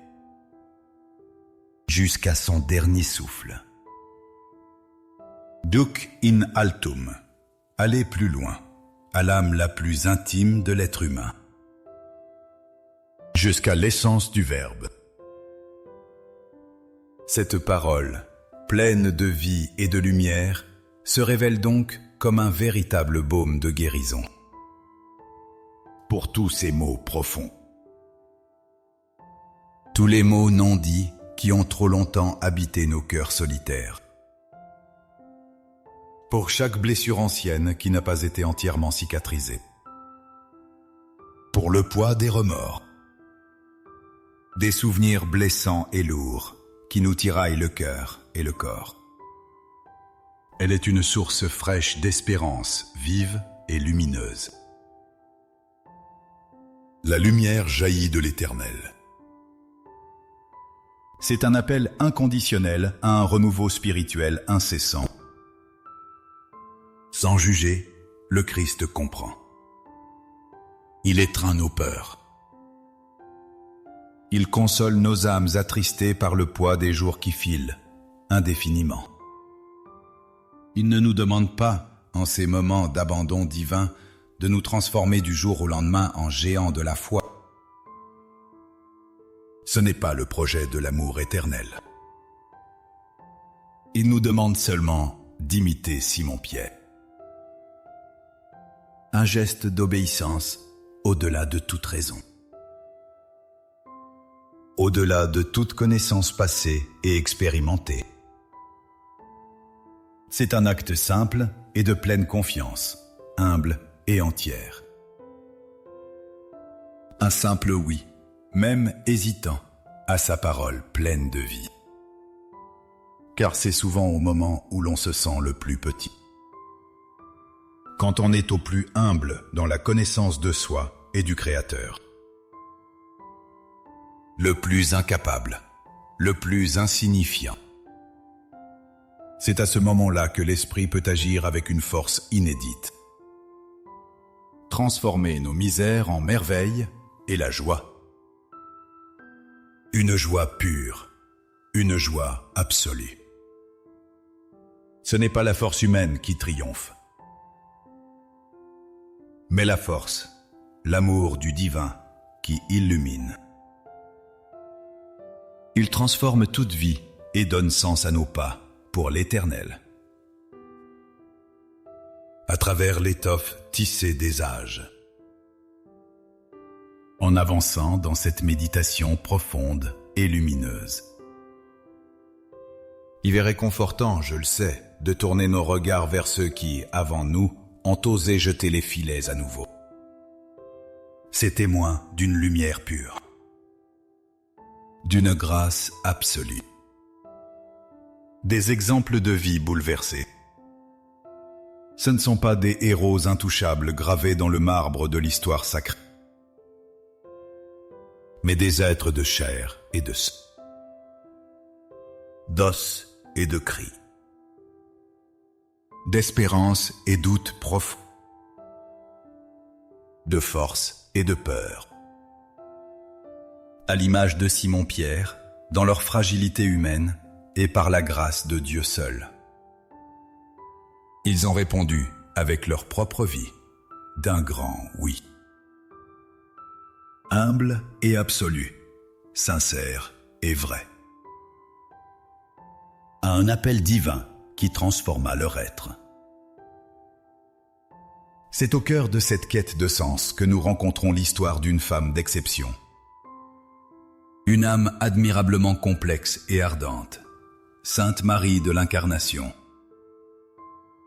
Jusqu'à son dernier souffle. Duc in altum, aller plus loin, à l'âme la plus intime de l'être humain. Jusqu'à l'essence du Verbe. Cette parole, pleine de vie et de lumière, se révèle donc comme un véritable baume de guérison. Pour tous ces mots profonds. Tous les mots non dits qui ont trop longtemps habité nos cœurs solitaires. Pour chaque blessure ancienne qui n'a pas été entièrement cicatrisée. Pour le poids des remords. Des souvenirs blessants et lourds qui nous tiraillent le cœur et le corps. Elle est une source fraîche d'espérance, vive et lumineuse. La lumière jaillit de l'Éternel. C'est un appel inconditionnel à un renouveau spirituel incessant. Sans juger, le Christ comprend. Il étreint nos peurs. Il console nos âmes attristées par le poids des jours qui filent, indéfiniment. Il ne nous demande pas, en ces moments d'abandon divin, de nous transformer du jour au lendemain en géants de la foi. Ce n'est pas le projet de l'amour éternel. Il nous demande seulement d'imiter Simon-Pierre. Un geste d'obéissance au-delà de toute raison. Au-delà de toute connaissance passée et expérimentée. C'est un acte simple et de pleine confiance, humble et entière. Un simple oui, même hésitant, à sa parole pleine de vie. Car c'est souvent au moment où l'on se sent le plus petit. Quand on est au plus humble dans la connaissance de soi et du Créateur. Le plus incapable, le plus insignifiant. C'est à ce moment-là que l'esprit peut agir avec une force inédite. Transformer nos misères en merveilles et la joie. Une joie pure, une joie absolue. Ce n'est pas la force humaine qui triomphe, mais la force, l'amour du divin qui illumine. Il transforme toute vie et donne sens à nos pas pour l'éternel. À travers l'étoffe tissée des âges. En avançant dans cette méditation profonde et lumineuse. Il est réconfortant, je le sais, de tourner nos regards vers ceux qui, avant nous, ont osé jeter les filets à nouveau. C'est témoin d'une lumière pure, d'une grâce absolue. Des exemples de vie bouleversés. Ce ne sont pas des héros intouchables gravés dans le marbre de l'histoire sacrée, mais des êtres de chair et de sang, d'os et de cris, d'espérance et doute profond, de force et de peur. À l'image de Simon-Pierre, dans leur fragilité humaine et par la grâce de Dieu seul. Ils ont répondu avec leur propre vie d'un grand oui. Humble et absolu, sincère et vrai. À un appel divin qui transforma leur être. C'est au cœur de cette quête de sens que nous rencontrons l'histoire d'une femme d'exception. Une âme admirablement complexe et ardente, Sainte Marie de l'Incarnation.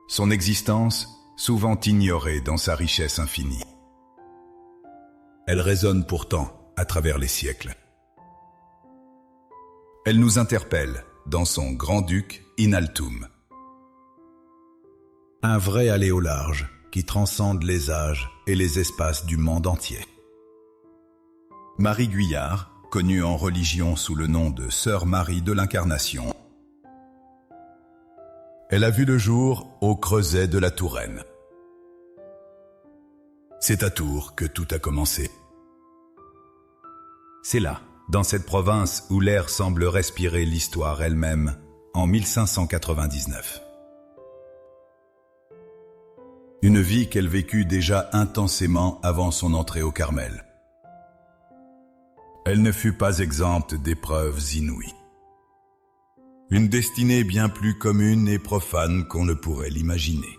Son existence, souvent ignorée dans sa richesse infinie. Elle résonne pourtant à travers les siècles. Elle nous interpelle dans son Grand-Duc in altum. Un vrai aller au large qui transcende les âges et les espaces du monde entier. Marie Guyard, connue en religion sous le nom de Sœur Marie de l'Incarnation. Elle a vu le jour au creuset de la Touraine. C'est à Tours que tout a commencé. C'est là, dans cette province où l'air semble respirer l'histoire elle-même, en 1599. Une vie qu'elle vécut déjà intensément avant son entrée au Carmel. Elle ne fut pas exempte d'épreuves inouïes. Une destinée bien plus commune et profane qu'on ne pourrait l'imaginer.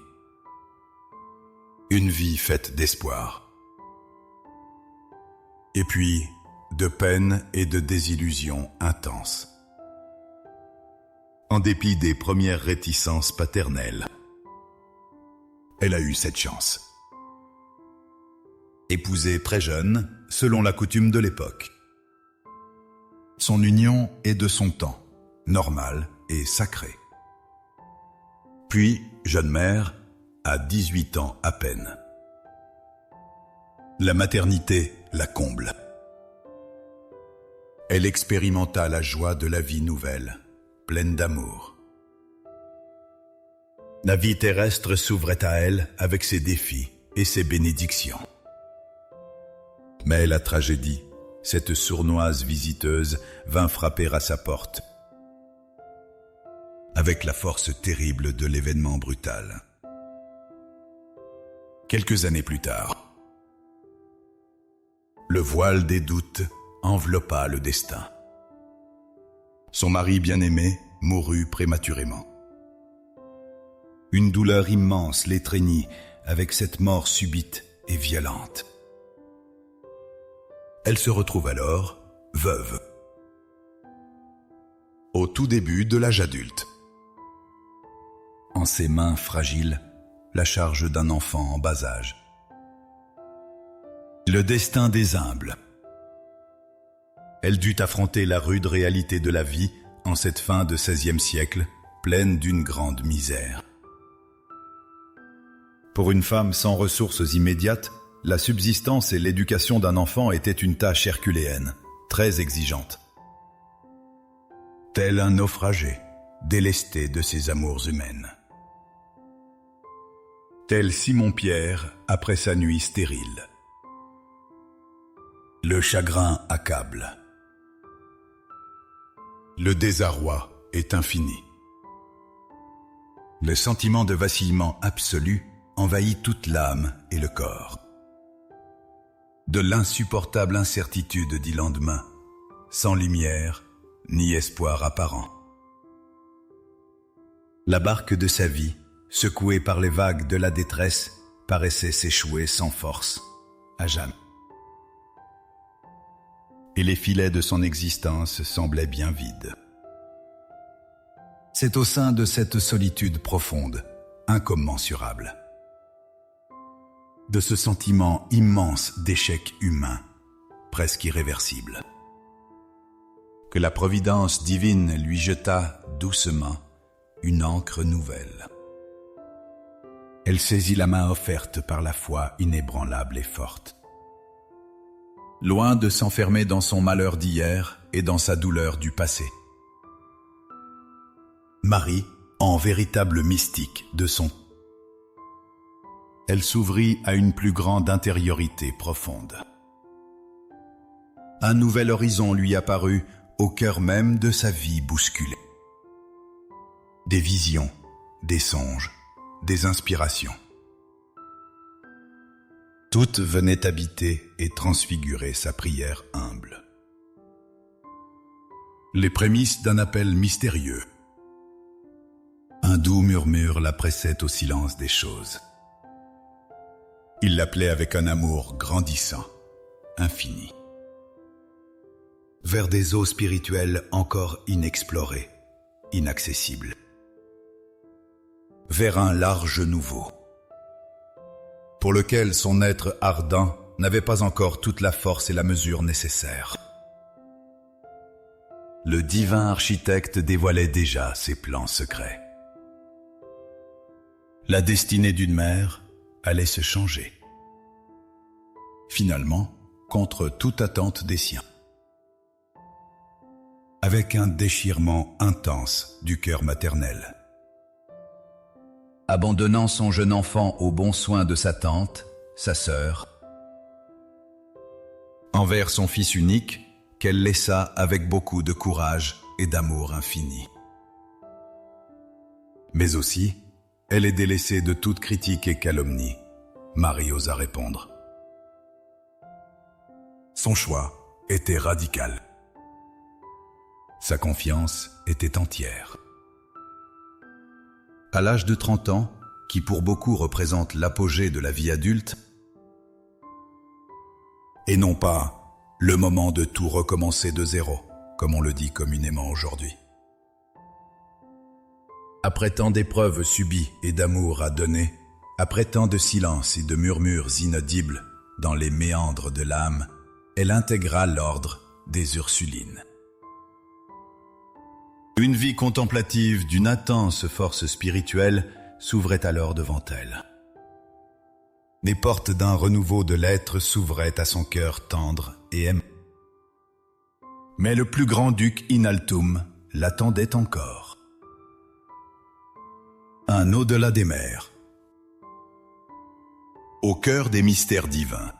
Une vie faite d'espoir. Et puis, de peine et de désillusions intenses. En dépit des premières réticences paternelles, elle a eu cette chance. Épousée très jeune, selon la coutume de l'époque. Son union est de son temps, normale et sacrée. Puis, jeune mère, à 18 ans à peine. La maternité la comble. Elle expérimenta la joie de la vie nouvelle, pleine d'amour. La vie terrestre s'ouvrait à elle avec ses défis et ses bénédictions. Mais la tragédie, cette sournoise visiteuse, vint frapper à sa porte, avec la force terrible de l'événement brutal. Quelques années plus tard, le voile des doutes enveloppa le destin. Son mari bien-aimé mourut prématurément. Une douleur immense l'étreignit avec cette mort subite et violente. Elle se retrouve alors veuve, au tout début de l'âge adulte. En ses mains fragiles, la charge d'un enfant en bas âge. Le destin des humbles. Elle dut affronter la rude réalité de la vie en cette fin de XVIe siècle, pleine d'une grande misère. Pour une femme sans ressources immédiates, la subsistance et l'éducation d'un enfant étaient une tâche herculéenne, très exigeante. Tel un naufragé, délesté de ses amours humaines. Tel Simon-Pierre après sa nuit stérile. Le chagrin accable. Le désarroi est infini. Le sentiment de vacillement absolu envahit toute l'âme et le corps. De l'insupportable incertitude du lendemain, sans lumière ni espoir apparent. La barque de sa vie, secouée par les vagues de la détresse, paraissait s'échouer sans force, à jamais. Et les filets de son existence semblaient bien vides. C'est au sein de cette solitude profonde, incommensurable, de ce sentiment immense d'échec humain, presque irréversible, que la providence divine lui jeta doucement une encre nouvelle. Elle saisit la main offerte par la foi inébranlable et forte. Loin de s'enfermer dans son malheur d'hier et dans sa douleur du passé. Marie, en véritable mystique de son temps, elle s'ouvrit à une plus grande intériorité profonde. Un nouvel horizon lui apparut au cœur même de sa vie bousculée. Des visions, des songes, des inspirations. Toutes venaient habiter et transfigurer sa prière humble. Les prémices d'un appel mystérieux. Un doux murmure la pressait au silence des choses. Il l'appelait avec un amour grandissant, infini. Vers des eaux spirituelles encore inexplorées, inaccessibles. Vers un large nouveau, pour lequel son être ardent n'avait pas encore toute la force et la mesure nécessaires. Le divin architecte dévoilait déjà ses plans secrets. La destinée d'une mère allait se changer. Finalement, contre toute attente des siens. Avec un déchirement intense du cœur maternel. Abandonnant son jeune enfant aux bons soins de sa tante, sa sœur, envers son fils unique, qu'elle laissa avec beaucoup de courage et d'amour infini. Mais aussi, elle est délaissée de toute critique et calomnie. Marie osa répondre. Son choix était radical. Sa confiance était entière. À l'âge de 30 ans, qui pour beaucoup représente l'apogée de la vie adulte, et non pas le moment de tout recommencer de zéro, comme on le dit communément aujourd'hui. Après tant d'épreuves subies et d'amour à donner, après tant de silence et de murmures inaudibles dans les méandres de l'âme, elle intégra l'ordre des Ursulines. Une vie contemplative d'une intense force spirituelle s'ouvrait alors devant elle. Les portes d'un renouveau de l'être s'ouvraient à son cœur tendre et aimant. Mais le plus grand duc Inaltum l'attendait encore. Un au-delà des mers. Au cœur des mystères divins.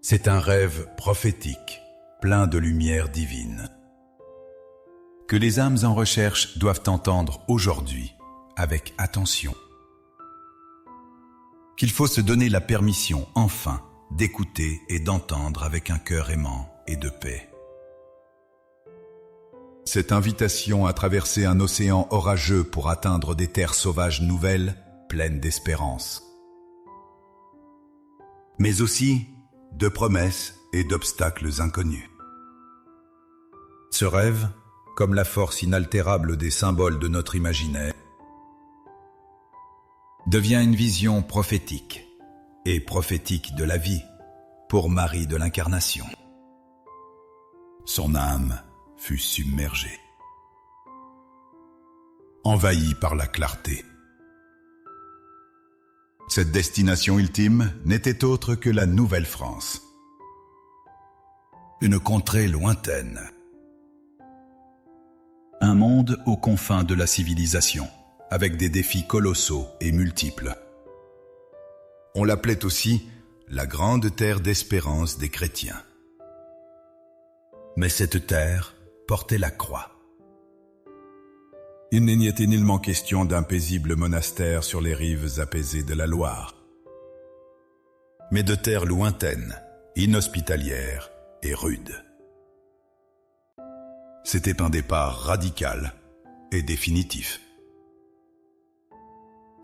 C'est un rêve prophétique, plein de lumière divine, que les âmes en recherche doivent entendre aujourd'hui avec attention. Qu'il faut se donner la permission, enfin, d'écouter et d'entendre avec un cœur aimant et de paix. Cette invitation à traverser un océan orageux pour atteindre des terres sauvages nouvelles, pleines d'espérance. Mais aussi de promesses et d'obstacles inconnus. Ce rêve, comme la force inaltérable des symboles de notre imaginaire, devient une vision prophétique, et prophétique de la vie, pour Marie de l'Incarnation. Son âme fut submergée, envahie par la clarté. Cette destination ultime n'était autre que la Nouvelle-France, une contrée lointaine. Un monde aux confins de la civilisation, avec des défis colossaux et multiples. On l'appelait aussi la grande terre d'espérance des chrétiens. Mais cette terre portait la croix. Il n'y était nullement question d'un paisible monastère sur les rives apaisées de la Loire, mais de terres lointaines, inhospitalières et rudes. C'était un départ radical et définitif.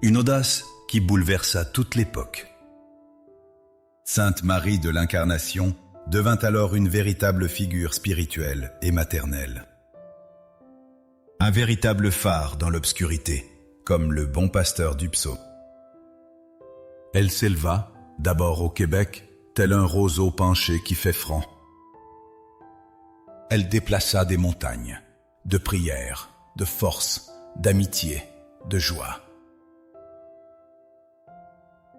Une audace qui bouleversa toute l'époque. Sainte Marie de l'Incarnation devint alors une véritable figure spirituelle et maternelle. Un véritable phare dans l'obscurité, comme le bon pasteur du psaume. Elle s'éleva, d'abord au Québec, tel un roseau penché qui fait front. Elle déplaça des montagnes, de prières, de force, d'amitié, de joie.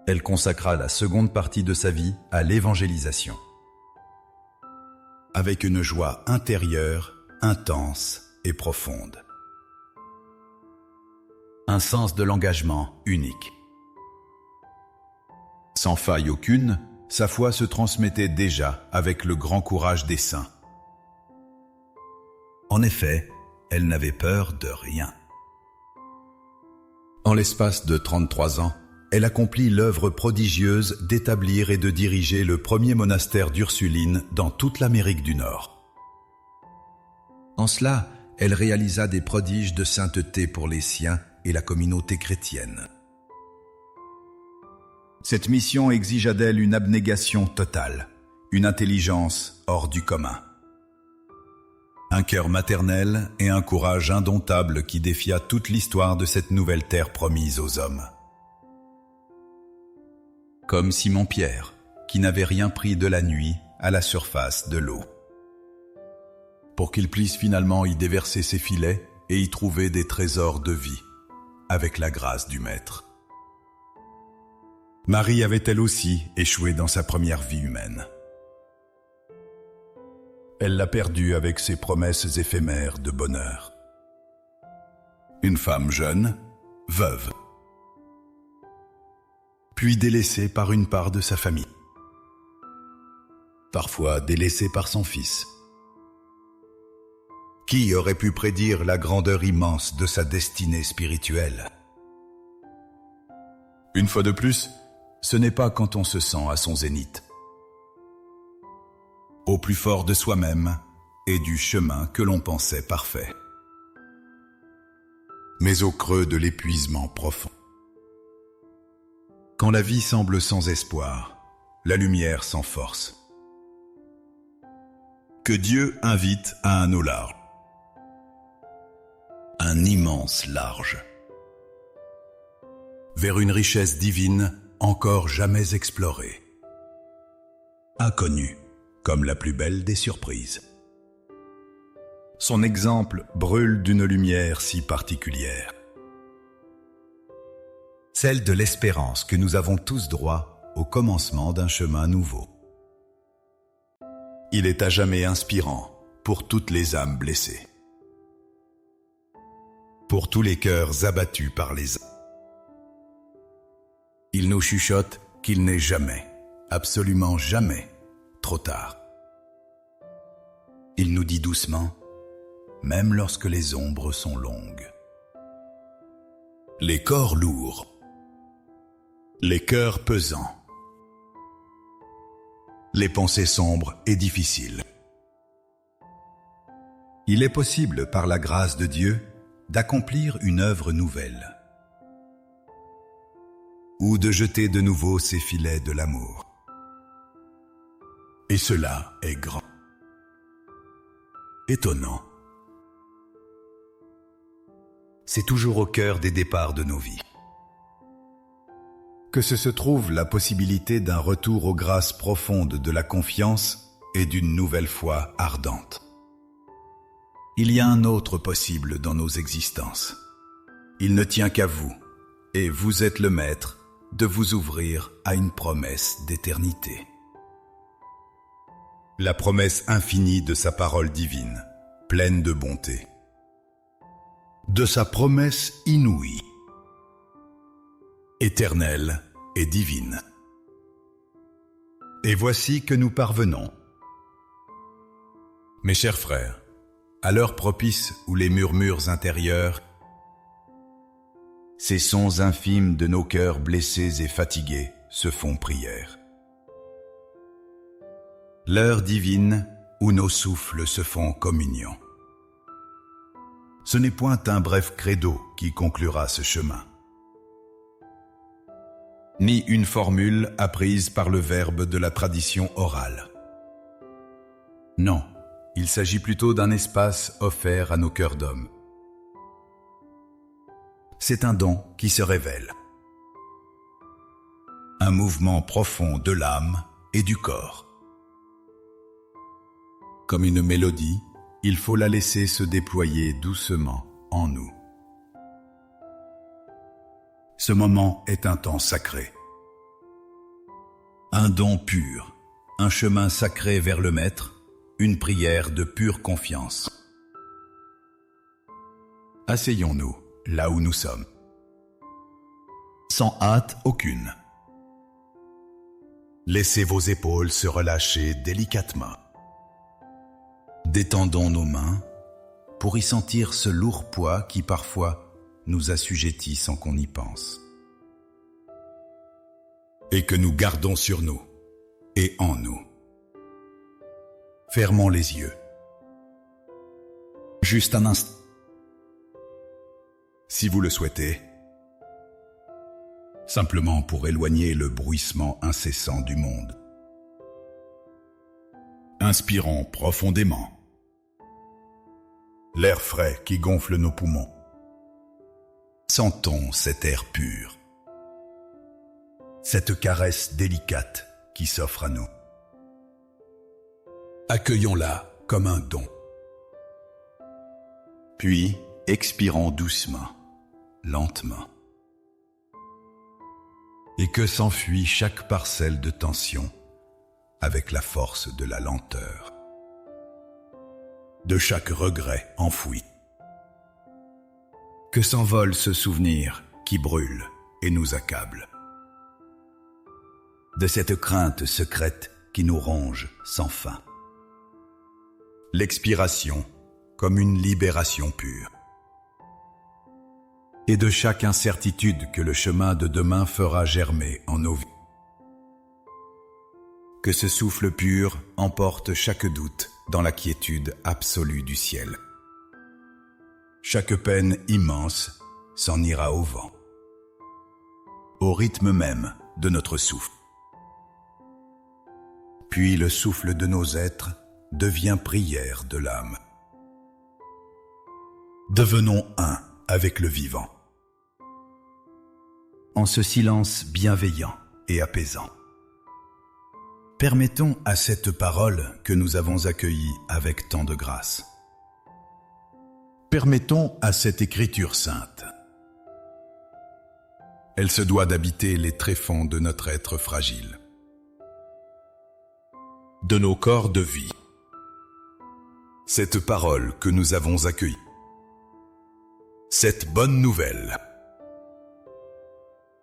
Elle consacra la seconde partie de sa vie à l'évangélisation. Avec une joie intérieure, intense et profonde. Un sens de l'engagement unique. Sans faille aucune, sa foi se transmettait déjà avec le grand courage des saints. En effet, elle n'avait peur de rien. En l'espace de 33 ans, elle accomplit l'œuvre prodigieuse d'établir et de diriger le premier monastère d'Ursulines dans toute l'Amérique du Nord. En cela, elle réalisa des prodiges de sainteté pour les siens et la communauté chrétienne. Cette mission exigea d'elle une abnégation totale, une intelligence hors du commun. Un cœur maternel et un courage indomptable qui défia toute l'histoire de cette nouvelle terre promise aux hommes. Comme Simon-Pierre, qui n'avait rien pris de la nuit à la surface de l'eau. Pour qu'il puisse finalement y déverser ses filets et y trouver des trésors de vie, avec la grâce du Maître. Marie avait elle aussi échoué dans sa première vie humaine. Elle l'a perdue avec ses promesses éphémères de bonheur. Une femme jeune, veuve, puis délaissée par une part de sa famille, parfois délaissée par son fils. Qui aurait pu prédire la grandeur immense de sa destinée spirituelle? Une fois de plus, ce n'est pas quand on se sent à son zénith, au plus fort de soi-même et du chemin que l'on pensait parfait, mais au creux de l'épuisement profond. Quand la vie semble sans espoir, la lumière sans force, que Dieu invite à un eau large, un immense large, vers une richesse divine encore jamais explorée, inconnue comme la plus belle des surprises. Son exemple brûle d'une lumière si particulière, celle de l'espérance que nous avons tous droit au commencement d'un chemin nouveau. Il est à jamais inspirant pour toutes les âmes blessées, pour tous les cœurs abattus par les âmes. Il nous chuchote qu'il n'est jamais, absolument jamais, trop tard. Il nous dit doucement, même lorsque les ombres sont longues. Les corps lourds, les cœurs pesants, les pensées sombres et difficiles. Il est possible, par la grâce de Dieu, d'accomplir une œuvre nouvelle, ou de jeter de nouveau ses filets de l'amour. Et cela est grand, étonnant. C'est toujours au cœur des départs de nos vies que se trouve la possibilité d'un retour aux grâces profondes de la confiance et d'une nouvelle foi ardente. Il y a un autre possible dans nos existences. Il ne tient qu'à vous, et vous êtes le maître, de vous ouvrir à une promesse d'éternité. La promesse infinie de sa parole divine, pleine de bonté. De sa promesse inouïe, éternelle et divine. Et voici que nous parvenons. Mes chers frères, à l'heure propice où les murmures intérieurs, ces sons infimes de nos cœurs blessés et fatigués se font prière. L'heure divine où nos souffles se font communion. Ce n'est point un bref credo qui conclura ce chemin, ni une formule apprise par le verbe de la tradition orale. Non, il s'agit plutôt d'un espace offert à nos cœurs d'hommes. C'est un don qui se révèle. Un mouvement profond de l'âme et du corps. Comme une mélodie, il faut la laisser se déployer doucement en nous. Ce moment est un temps sacré. Un don pur, un chemin sacré vers le Maître, une prière de pure confiance. Asseyons-nous là où nous sommes, sans hâte aucune. Laissez vos épaules se relâcher délicatement. Détendons nos mains pour y sentir ce lourd poids qui parfois nous assujettit sans qu'on y pense. Et que nous gardons sur nous et en nous. Fermons les yeux. Juste un instant. Si vous le souhaitez, simplement pour éloigner le bruissement incessant du monde. Inspirons profondément. L'air frais qui gonfle nos poumons. Sentons cet air pur. Cette caresse délicate qui s'offre à nous. Accueillons-la comme un don. Puis, expirons doucement, lentement. Et que s'enfuit chaque parcelle de tension avec la force de la lenteur. De chaque regret enfoui. Que s'envole ce souvenir qui brûle et nous accable. De cette crainte secrète qui nous ronge sans fin. L'expiration comme une libération pure. Et de chaque incertitude que le chemin de demain fera germer en nos vies. Que ce souffle pur emporte chaque doute dans la quiétude absolue du ciel. Chaque peine immense s'en ira au vent, au rythme même de notre souffle. Puis le souffle de nos êtres devient prière de l'âme. Devenons un avec le vivant, en ce silence bienveillant et apaisant. Permettons à cette parole que nous avons accueillie avec tant de grâce. Permettons à cette écriture sainte. Elle se doit d'habiter les tréfonds de notre être fragile, de nos corps de vie. Cette parole que nous avons accueillie, cette bonne nouvelle,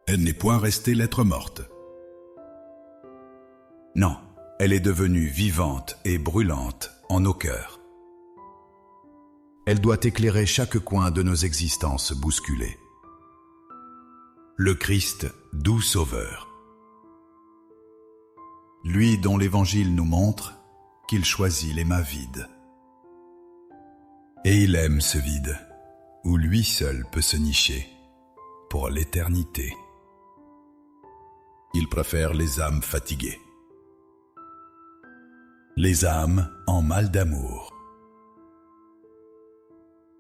elle n'est point restée lettre morte. Non, elle est devenue vivante et brûlante en nos cœurs. Elle doit éclairer chaque coin de nos existences bousculées. Le Christ, doux Sauveur. Lui dont l'Évangile nous montre qu'il choisit les mains vides. Et il aime ce vide, où lui seul peut se nicher, pour l'éternité. Il préfère les âmes fatiguées, les âmes en mal d'amour,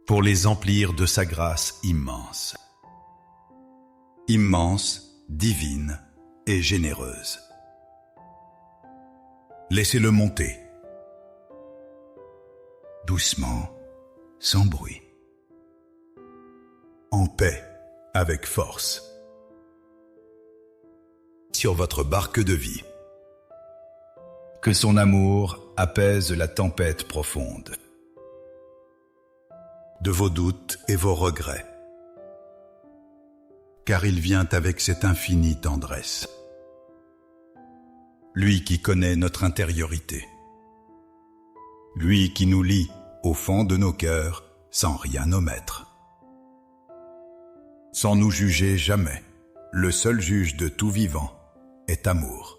pour les emplir de sa grâce immense, immense, divine et généreuse. Laissez-le monter, doucement, sans bruit, en paix, avec force, sur votre barque de vie. Que son amour apaise la tempête profonde de vos doutes et vos regrets, car il vient avec cette infinie tendresse. Lui qui connaît notre intériorité, lui qui nous lie au fond de nos cœurs sans rien omettre. Sans nous juger jamais, le seul juge de tout vivant est amour.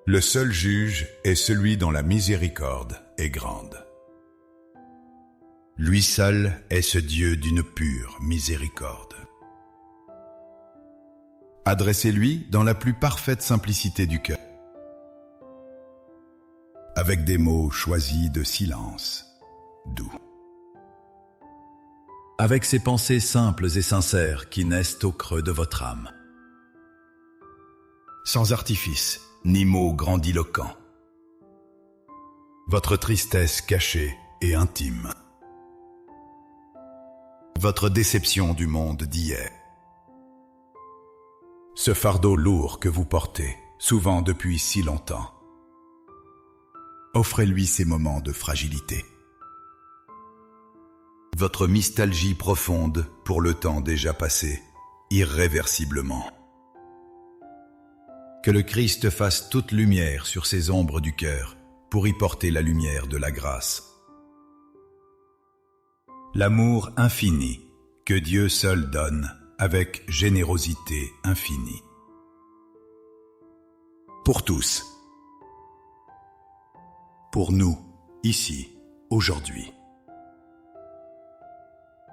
Le seul juge est celui dont la miséricorde est grande. Lui seul est ce Dieu d'une pure miséricorde. Adressez-lui dans la plus parfaite simplicité du cœur, avec des mots choisis de silence, doux. Avec ces pensées simples et sincères qui naissent au creux de votre âme. Sans artifice, ni mots grandiloquents. Votre tristesse cachée et intime. votre déception du monde d'hier. Ce fardeau lourd que vous portez, souvent depuis si longtemps. Offrez-lui ces moments de fragilité. Votre nostalgie profonde pour le temps déjà passé, irréversiblement. Que le Christ fasse toute lumière sur ces ombres du cœur pour y porter la lumière de la grâce. L'amour infini que Dieu seul donne avec générosité infinie. Pour tous. Pour nous, ici, aujourd'hui.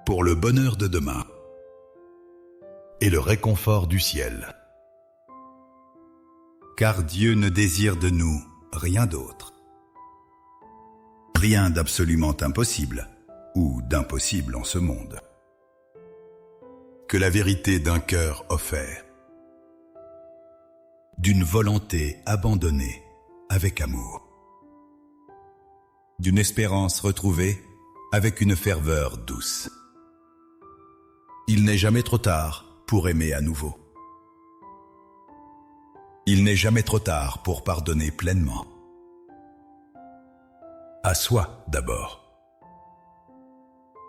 Pour le bonheur de demain et le réconfort du ciel. Car Dieu ne désire de nous rien d'autre. Rien d'absolument impossible ou d'impossible en ce monde. Que la vérité d'un cœur offert, d'une volonté abandonnée avec amour, d'une espérance retrouvée avec une ferveur douce. Il n'est jamais trop tard pour aimer à nouveau. Il n'est jamais trop tard pour pardonner pleinement. À soi d'abord.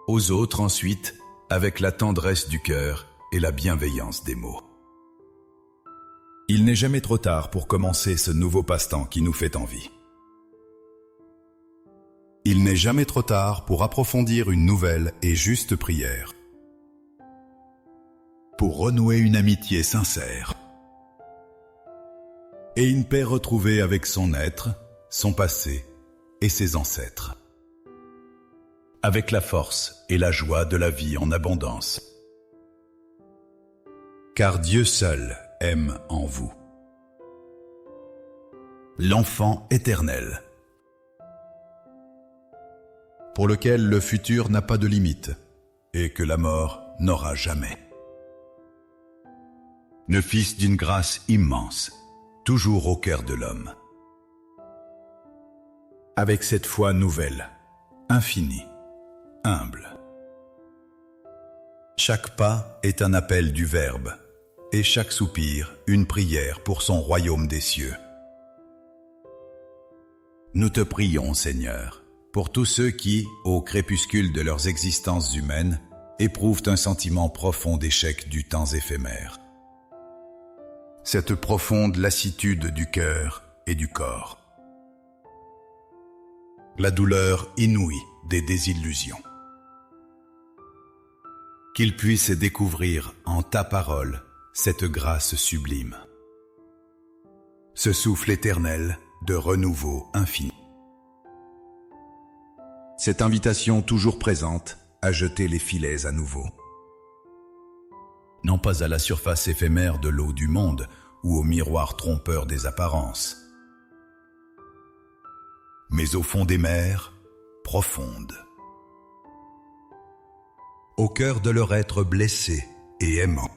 Aux autres ensuite, avec la tendresse du cœur et la bienveillance des mots. Il n'est jamais trop tard pour commencer ce nouveau passe-temps qui nous fait envie. Il n'est jamais trop tard pour approfondir une nouvelle et juste prière. Pour renouer une amitié sincère. Et une paix retrouvée avec son être, son passé et ses ancêtres. Avec la force et la joie de la vie en abondance. Car Dieu seul aime en vous. L'enfant éternel, pour lequel le futur n'a pas de limite et que la mort n'aura jamais. Le Fils d'une grâce immense, toujours au cœur de l'homme. Avec cette foi nouvelle, infinie, humble. Chaque pas est un appel du Verbe, et chaque soupir une prière pour son royaume des cieux. Nous te prions, Seigneur, pour tous ceux qui, au crépuscule de leurs existences humaines, éprouvent un sentiment profond d'échec du temps éphémère. Cette profonde lassitude du cœur et du corps. La douleur inouïe des désillusions. Qu'ils puissent découvrir en ta parole cette grâce sublime. Ce souffle éternel de renouveau infini. Cette invitation toujours présente à jeter les filets à nouveau. Non pas à la surface éphémère de l'eau du monde ou au miroir trompeur des apparences, mais au fond des mers profondes. Au cœur de leur être blessé et aimant,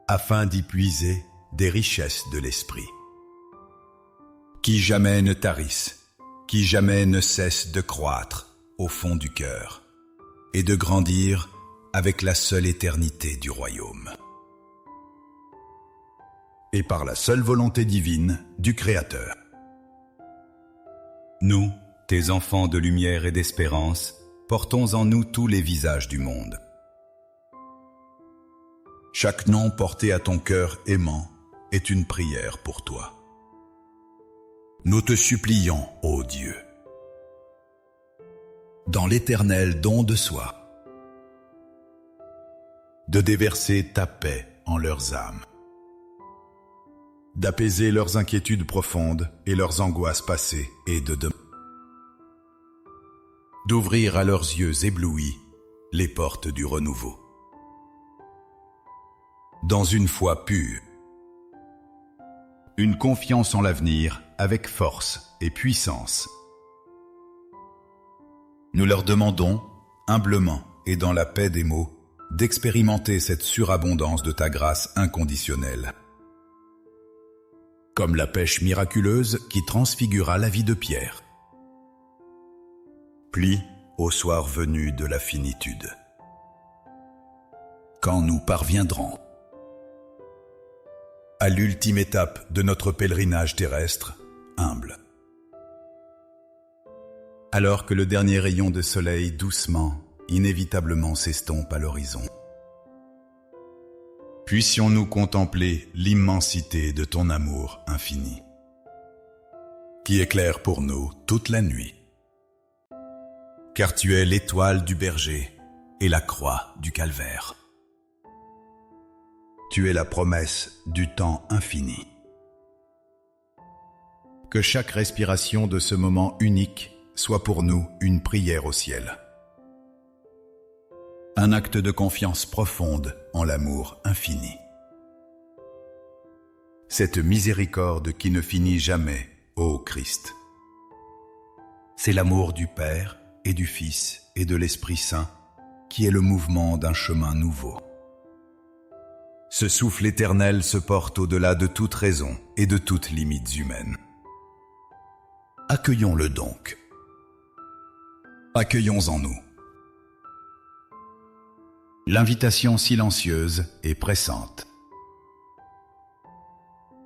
afin d'y puiser des richesses de l'esprit, qui jamais ne tarissent, qui jamais ne cessent de croître au fond du cœur et de grandir avec la seule éternité du royaume. Et par la seule volonté divine du Créateur. Nous, tes enfants de lumière et d'espérance, portons en nous tous les visages du monde. Chaque nom porté à ton cœur aimant est une prière pour toi. Nous te supplions, ô Dieu, dans l'éternel don de soi, de déverser ta paix en leurs âmes, d'apaiser leurs inquiétudes profondes et leurs angoisses passées et de demain, d'ouvrir à leurs yeux éblouis les portes du renouveau. Dans une foi pure, une confiance en l'avenir avec force et puissance. Nous leur demandons, humblement et dans la paix des mots, d'expérimenter cette surabondance de ta grâce inconditionnelle. Comme la pêche miraculeuse qui transfigura la vie de Pierre. Plie au soir venu de la finitude. Quand nous parviendrons à l'ultime étape de notre pèlerinage terrestre, humble, alors que le dernier rayon de soleil doucement, inévitablement s'estompe à l'horizon, puissions-nous contempler l'immensité de ton amour infini, qui éclaire pour nous toute la nuit. Car tu es l'étoile du berger et la croix du calvaire. Tu es la promesse du temps infini. Que chaque respiration de ce moment unique soit pour nous une prière au ciel. Un acte de confiance profonde en l'amour infini. Cette miséricorde qui ne finit jamais, ô Christ. C'est l'amour du Père et du Fils et de l'Esprit Saint qui est le mouvement d'un chemin nouveau. Ce souffle éternel se porte au-delà de toute raison et de toutes limites humaines. Accueillons-le donc. Accueillons en nous l'invitation silencieuse et pressante,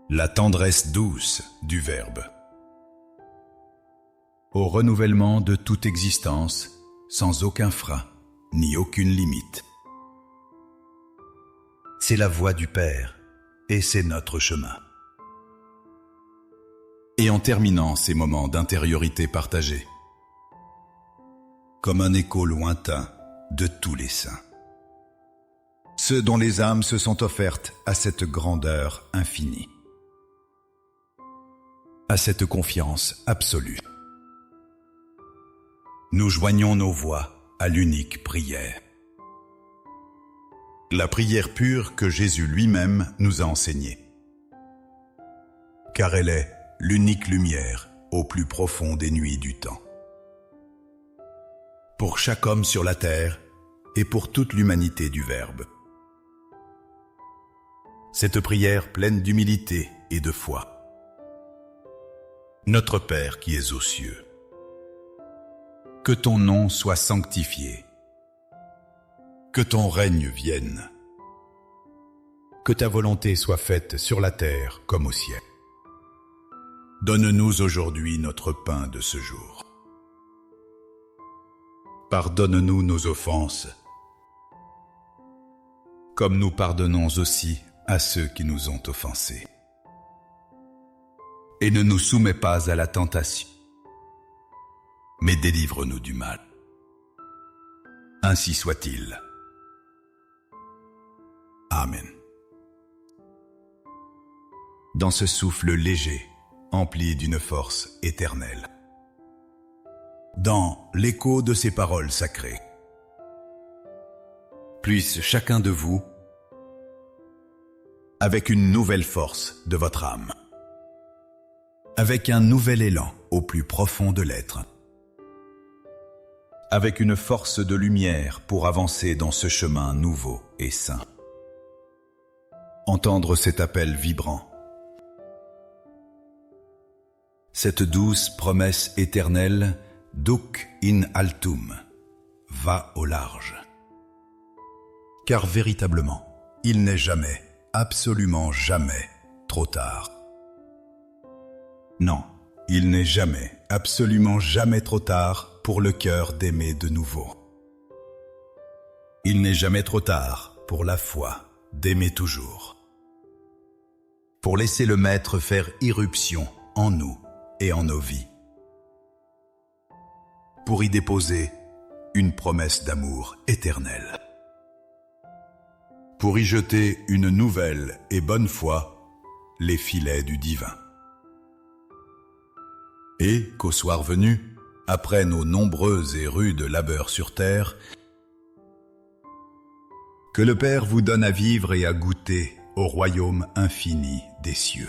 la tendresse douce du Verbe, au renouvellement de toute existence sans aucun frein ni aucune limite. C'est la voie du Père et c'est notre chemin. Et en terminant ces moments d'intériorité partagée, comme un écho lointain de tous les saints, ceux dont les âmes se sont offertes à cette grandeur infinie, à cette confiance absolue. Nous joignons nos voix à l'unique prière. La prière pure que Jésus lui-même nous a enseignée. Car elle est l'unique lumière au plus profond des nuits du temps. Pour chaque homme sur la terre et pour toute l'humanité du Verbe. Cette prière pleine d'humilité et de foi. Notre Père qui es aux cieux, que ton nom soit sanctifié, que ton règne vienne, que ta volonté soit faite sur la terre comme au ciel. Donne-nous aujourd'hui notre pain de ce jour. Pardonne-nous nos offenses, comme nous pardonnons aussi à ceux qui nous ont offensés. Et ne nous soumets pas à la tentation, mais délivre-nous du mal. Ainsi soit-il. Amen. Dans ce souffle léger, empli d'une force éternelle, dans l'écho de ces paroles sacrées, puisse chacun de vous, avec une nouvelle force de votre âme, avec un nouvel élan au plus profond de l'être, avec une force de lumière pour avancer dans ce chemin nouveau et saint, entendre cet appel vibrant, cette douce promesse éternelle Duc in altum, va au large. Car véritablement, il n'est jamais, absolument jamais, trop tard. Non, il n'est jamais, absolument jamais trop tard pour le cœur d'aimer de nouveau. Il n'est jamais trop tard pour la foi d'aimer toujours. Pour laisser le Maître faire irruption en nous et en nos vies. Pour y déposer une promesse d'amour éternel. Pour y jeter une nouvelle et bonne foi les filets du divin. Et qu'au soir venu, après nos nombreux et rudes labeurs sur terre, que le Père vous donne à vivre et à goûter au royaume infini des cieux.